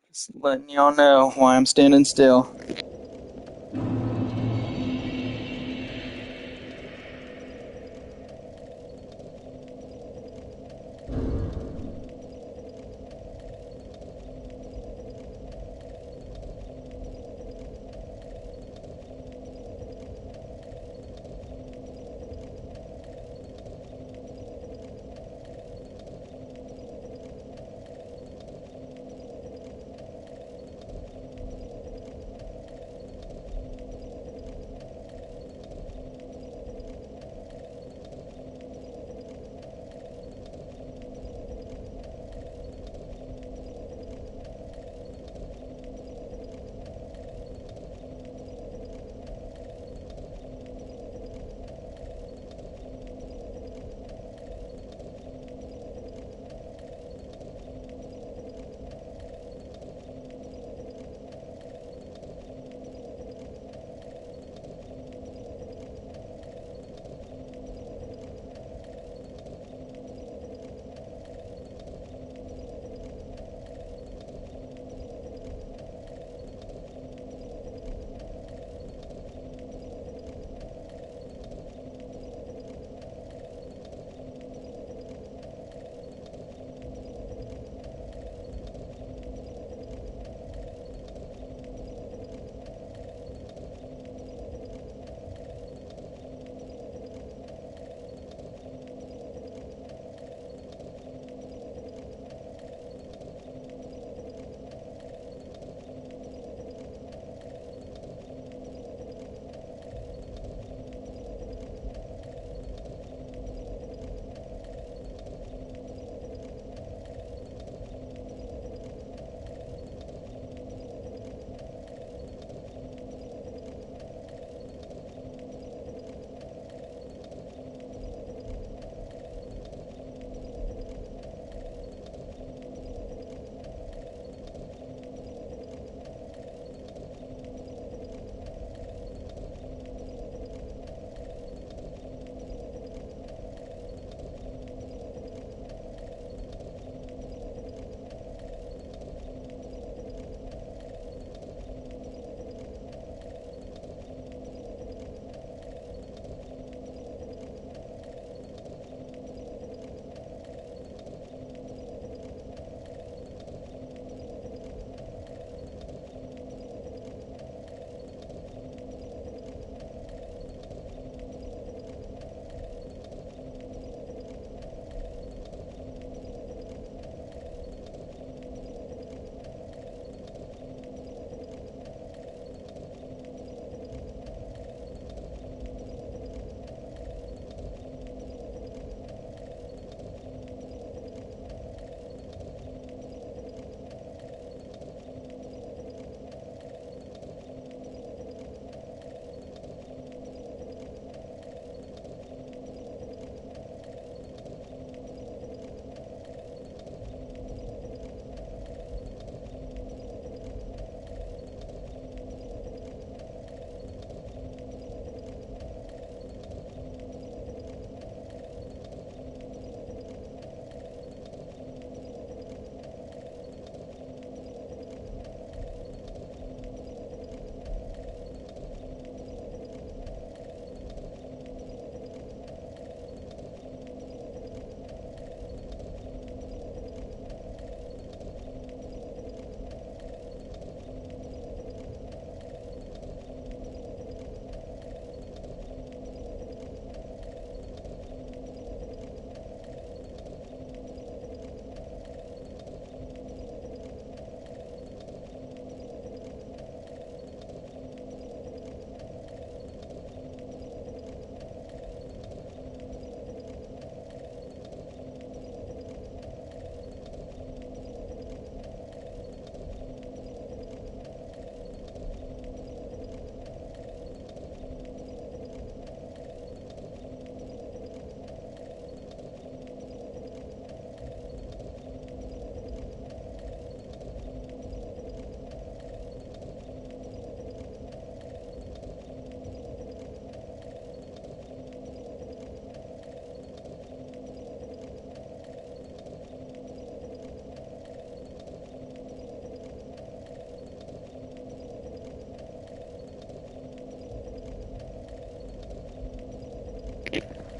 Just letting y'all know why I'm standing still.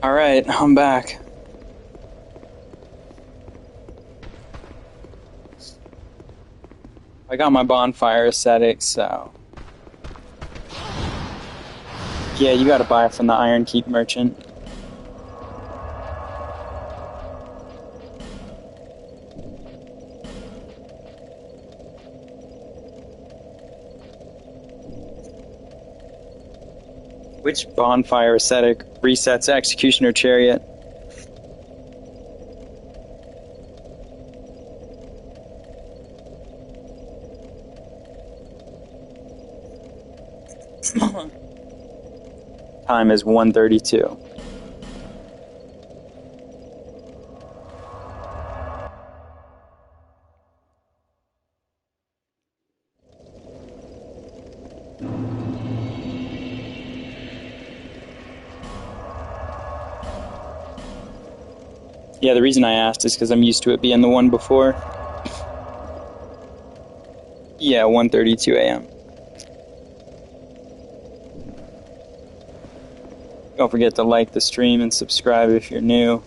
Alright, I'm back. I got my bonfire aesthetic, so... Yeah, you gotta buy it from the Iron Keep merchant. Which bonfire aesthetic resets Executioner Chariot? Time is 1:32. Yeah, the reason I asked is because I'm used to it being the one before. Yeah, 1:32 a.m. Don't forget to like the stream and subscribe if you're new.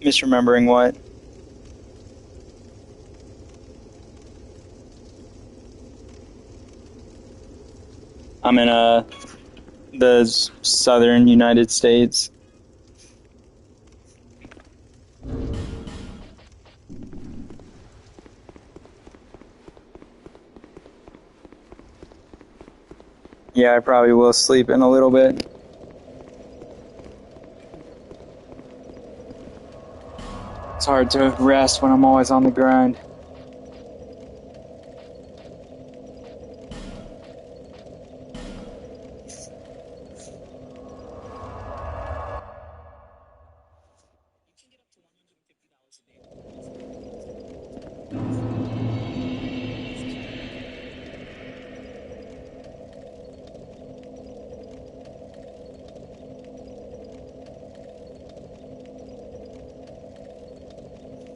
Misremembering what? I'm in the southern United States. Yeah, I probably will sleep in a little bit. It's hard to rest when I'm always on the grind.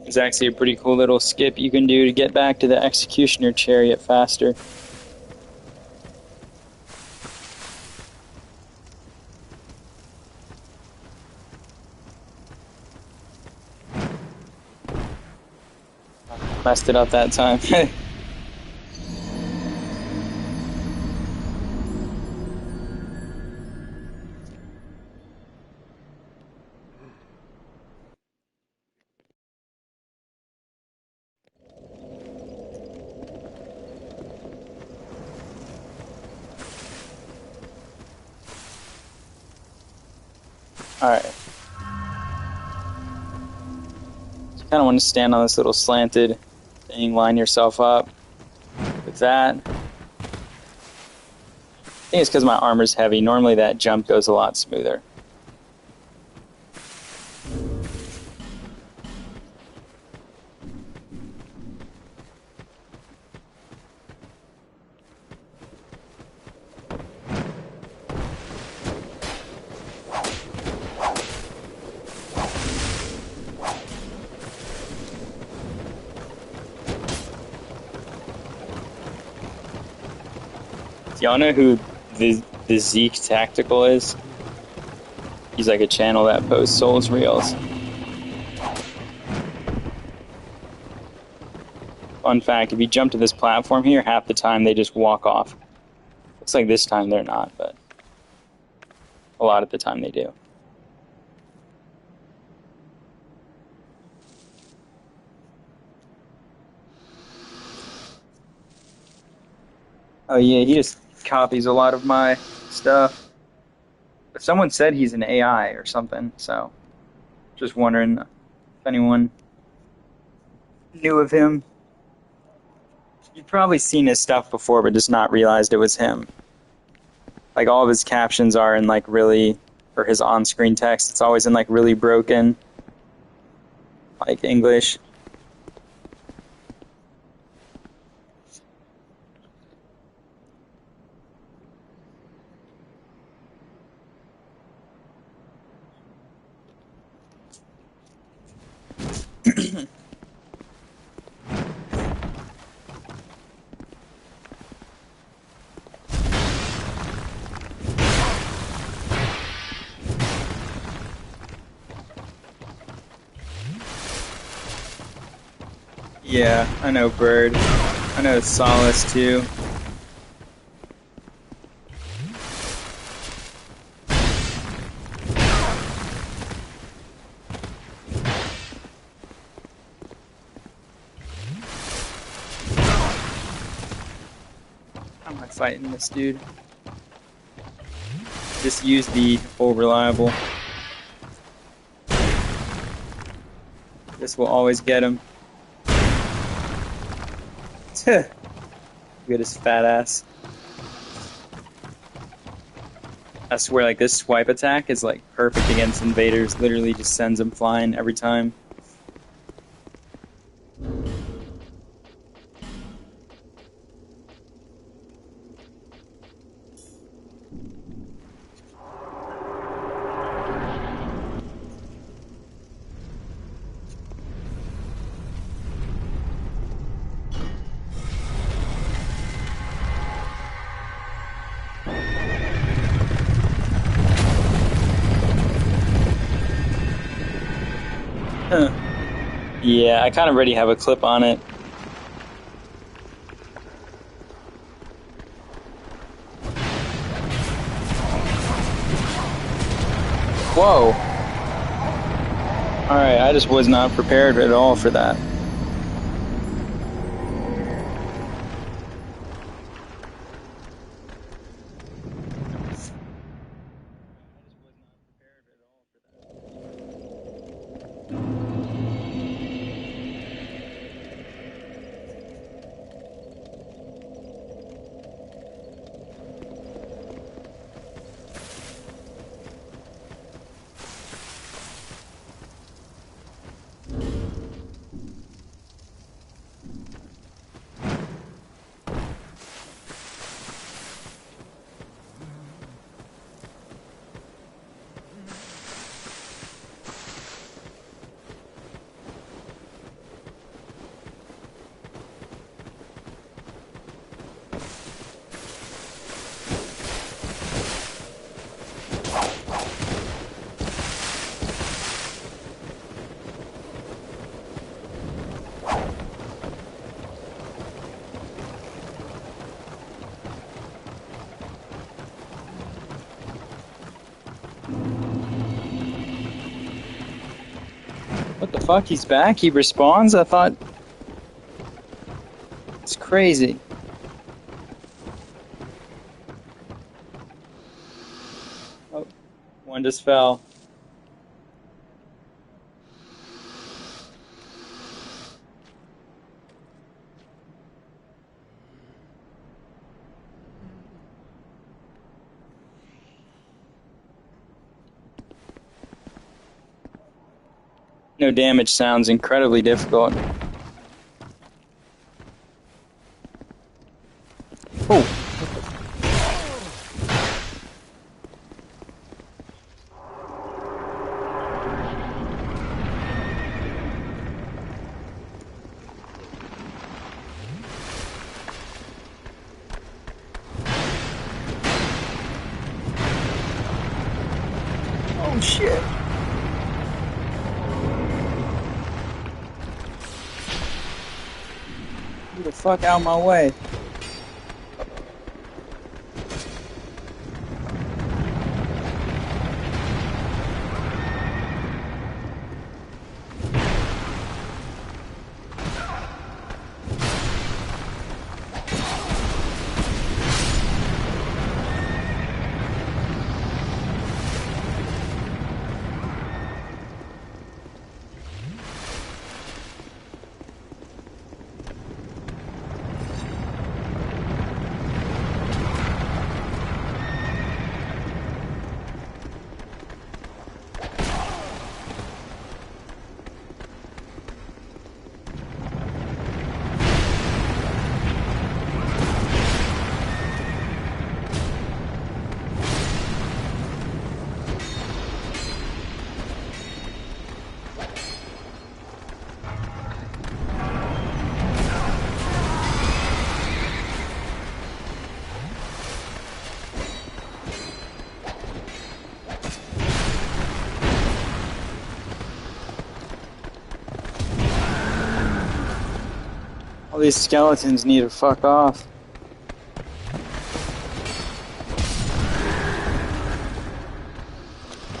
It's actually a pretty cool little skip you can do to get back to the Executioner Chariot faster. Messed it up that time. Alright. You kind of want to stand on this little slanted thing, line yourself up with that. I think it's because my armor's heavy. Normally that jump goes a lot smoother. Do y'all know who the Zeke Tactical is? He's like a channel that posts Souls Reels. Fun fact, if you jump to this platform here, half the time they just walk off. Looks like this time they're not, but a lot of the time they do. Oh yeah, he just copies a lot of my stuff. But someone said he's an AI or something, so just wondering if anyone knew of him. You've probably seen his stuff before, but just not realized it was him. Like, all of his captions are in, like, really... Or his on-screen text, it's always in, like, really broken... like, English. Yeah, I know Bird. I know Solace too. How am I fighting this dude? Just use the full reliable. This will always get him. Look at his fat ass. I swear, like, this swipe attack is like perfect against invaders. Literally just sends them flying every time. Huh. Yeah, I kind of already have a clip on it. Whoa. Alright, I just was not prepared at all for that. What the fuck? He's back? He respawns? I thought... It's crazy. Oh, one just fell. No damage sounds incredibly difficult. Oh! Oh shit! Get the fuck out of my way. All these skeletons need to fuck off.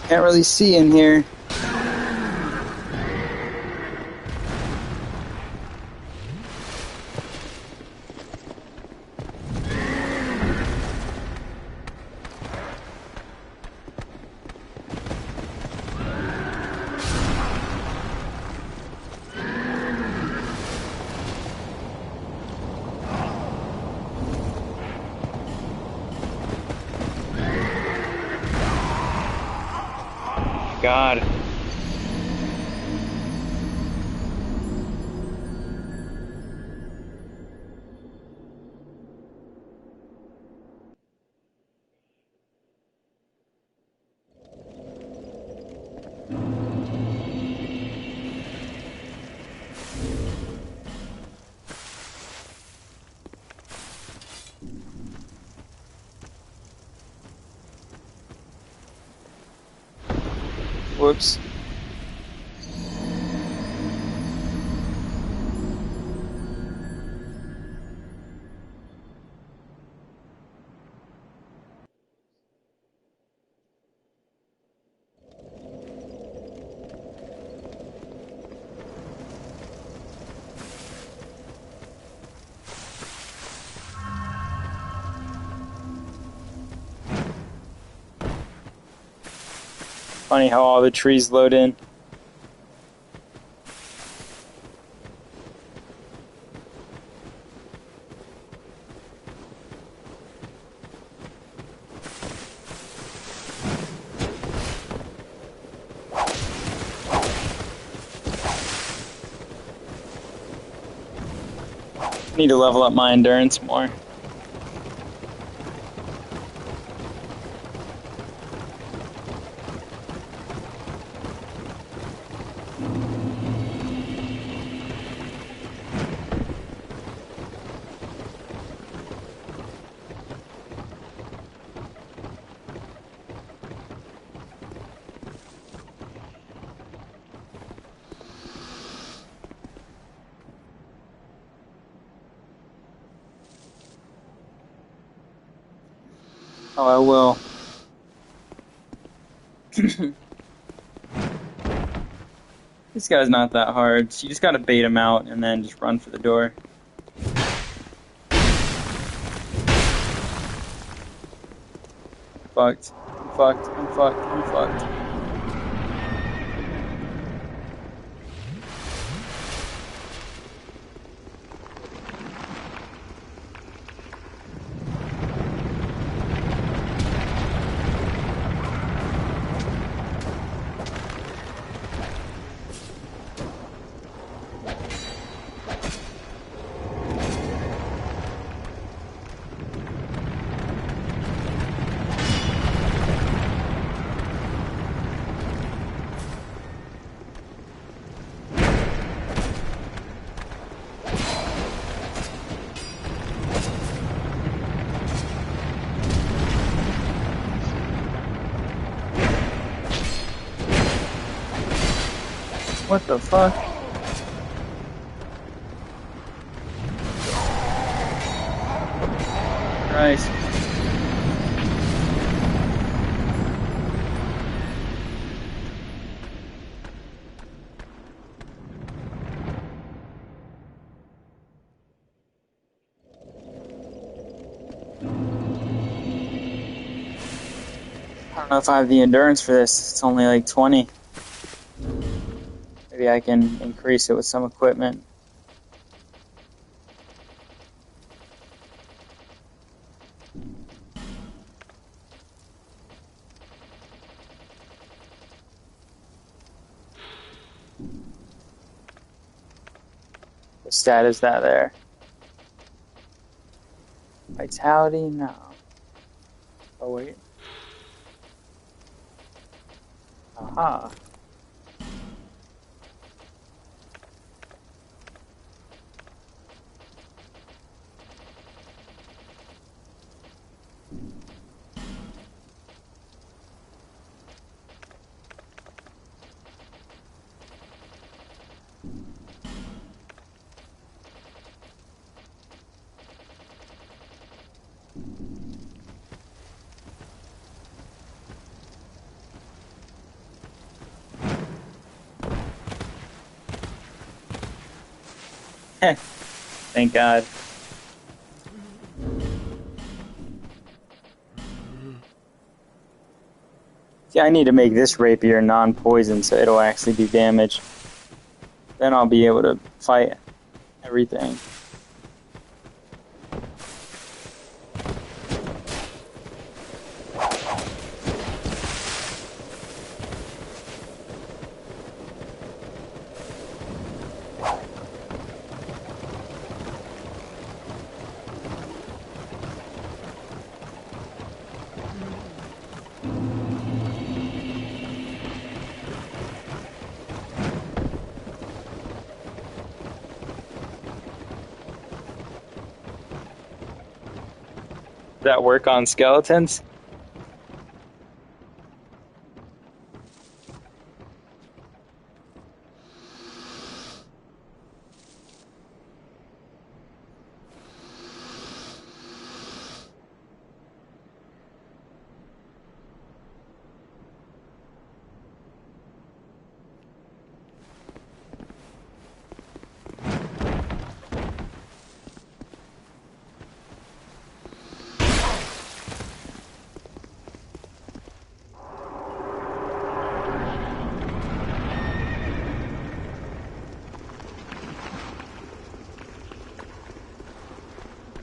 Can't really see in here. God. Whoops. Funny how all the trees load in. Need to level up my endurance more. Oh, I will. This guy's not that hard. So you just gotta bait him out and then just run for the door. Fucked. I'm fucked. I'm fucked. I'm fucked. What the fuck? Christ. I don't know if I have the endurance for this. It's only like 20. Maybe I can increase it with some equipment. What stat is that there? Vitality? No. Oh, wait. Aha. Thank God. See, I need to make this rapier non-poison so it'll actually do damage. Then I'll be able to fight everything. Does that work on skeletons?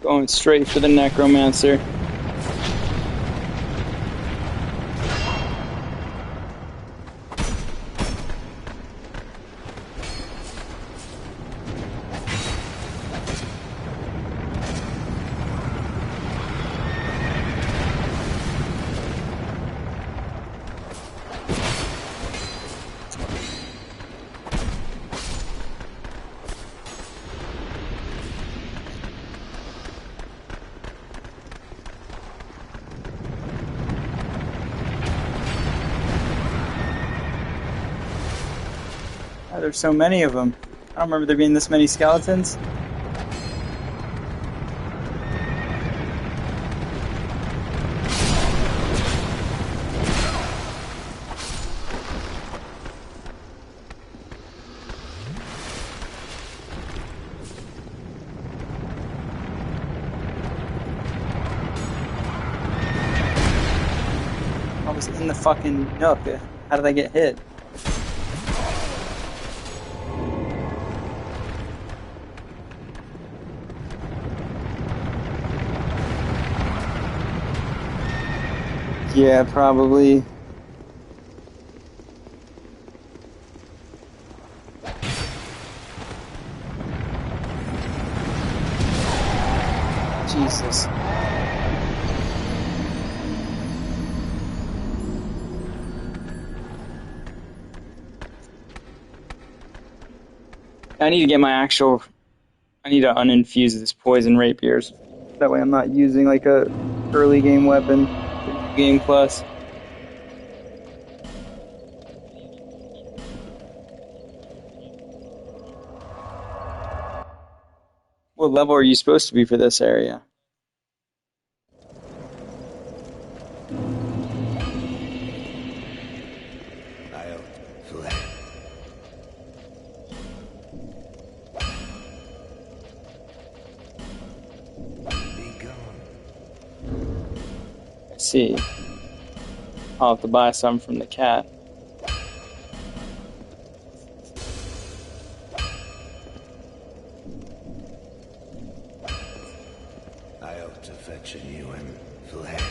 Going straight for the necromancer. Oh, there's so many of them. I don't remember there being this many skeletons. I was in the fucking nook. How did I get hit? Yeah, probably. Jesus. I need to get my actual... I need to uninfuse this poison rapiers. That way I'm not using like a early game weapon. Game plus. What level are you supposed to be for this area? Let's see. I'll have to buy some from the cat. I ought to fetch a new and fled.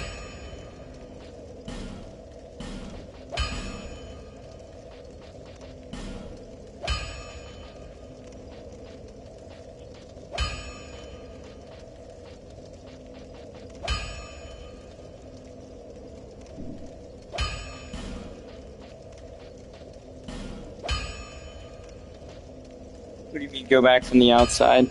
What do you mean, go back from the outside?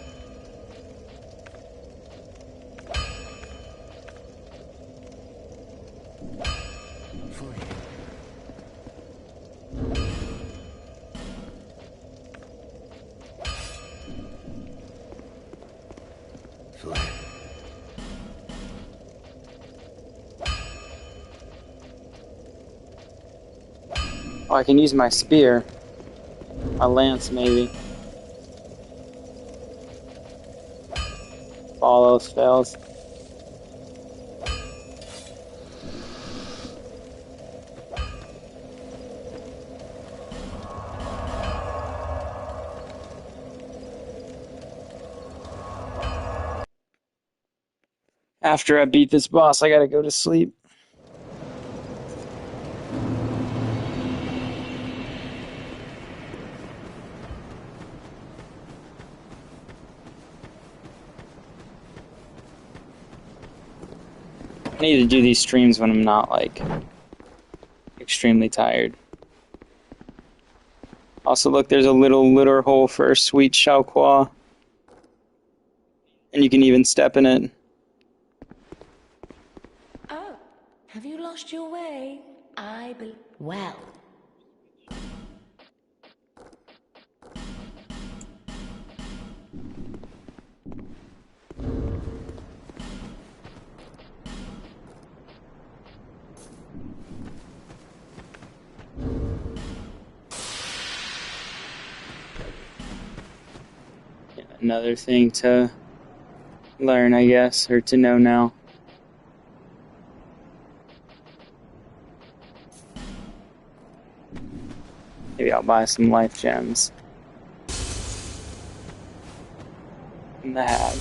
Oh, I can use my spear. My lance, maybe. all else fails. After I beat this boss, I gotta go to sleep. I need to do these streams when I'm not, like, extremely tired. Also, look, there's a little litter hole for a sweet Xiaoqua. And you can even step in it. Oh, have you lost your way? Well. Yeah, another thing to learn, I guess, or to know now. Maybe I'll buy some life gems. In the hat.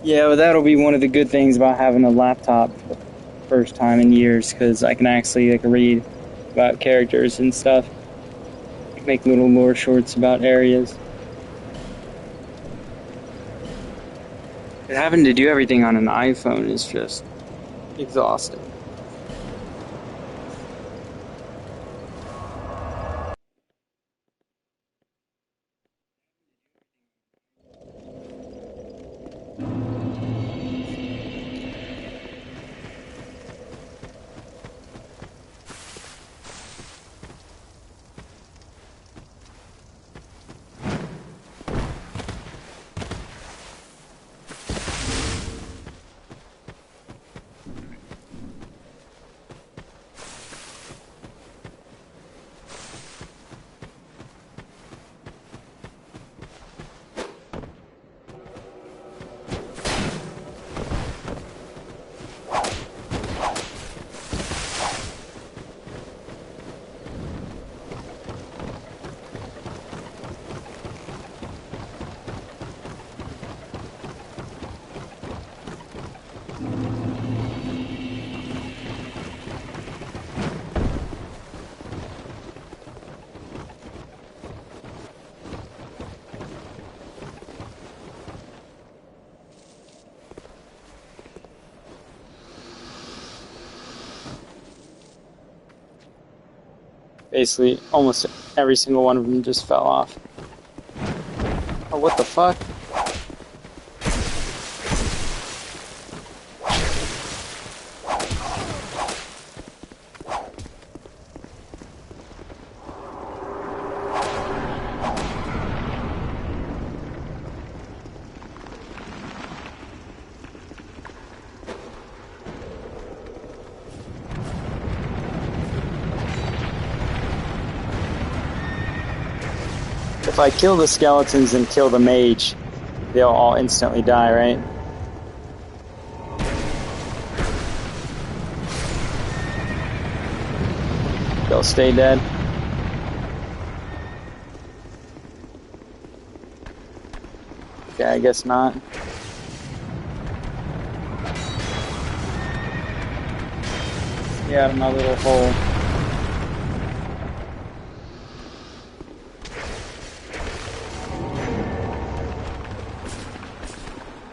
Yeah, well, that'll be one of the good things about having a laptop for the first time in years, because I can actually like read about characters and stuff. Make little lore shorts about areas. But having to do everything on an iPhone is just exhausting. Basically, almost every single one of them just fell off. Oh, what the fuck? If I kill the skeletons and kill the mage, they'll all instantly die, right? They'll stay dead. Okay, I guess not. Yeah, out of my little hole.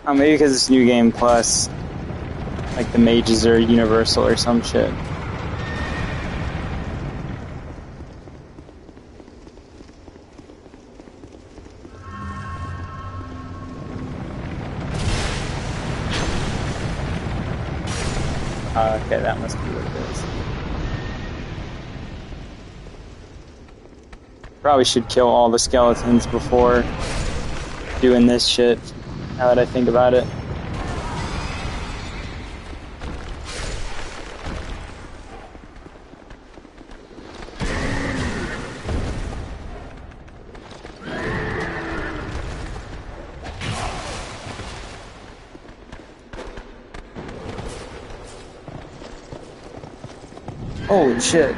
Oh, maybe because it's New Game Plus, like the mages are universal or some shit. Okay, that must be what it is. Probably should kill all the skeletons before doing this shit, now that I think about it. Holy shit.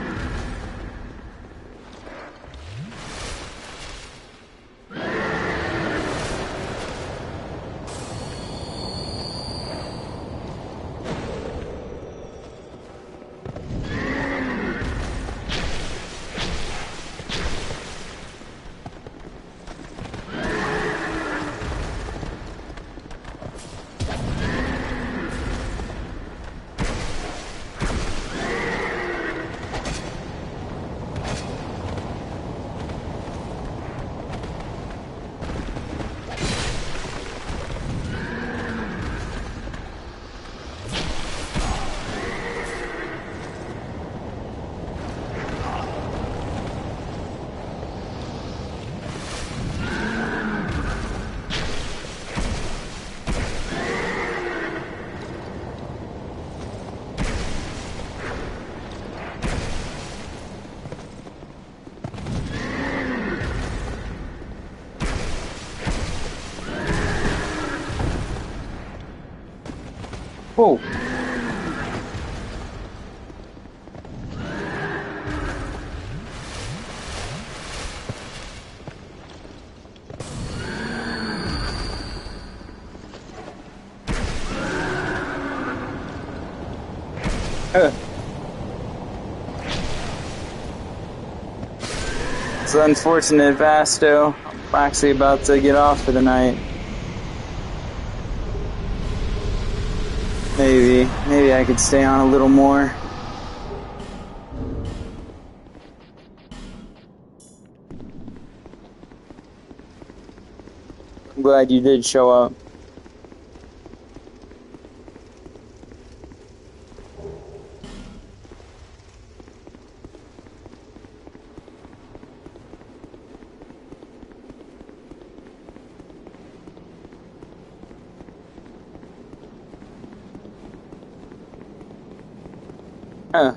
Whoa. It's unfortunate, Vasto. I'm actually about to get off for the night. Maybe I could stay on a little more. I'm glad you did show up. Huh.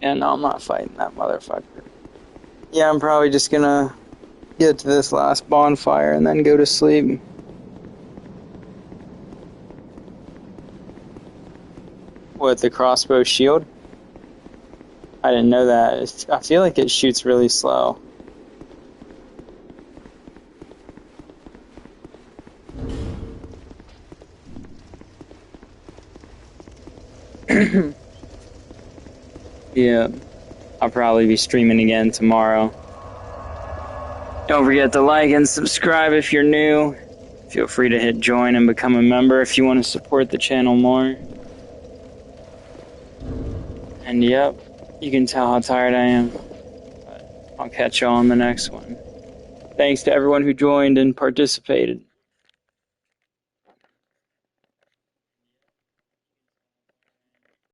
Yeah, no, I'm not fighting that motherfucker. Yeah, I'm probably just gonna get to this last bonfire and then go to sleep. What, the crossbow shield? I didn't know that. I feel like it shoots really slow. Yeah, I'll probably be streaming again tomorrow. Don't forget to like and subscribe if you're new. Feel free to hit join and become a member if you want to support the channel more. And yep, you can tell how tired I am. But I'll catch y'all on the next one. Thanks to everyone who joined and participated.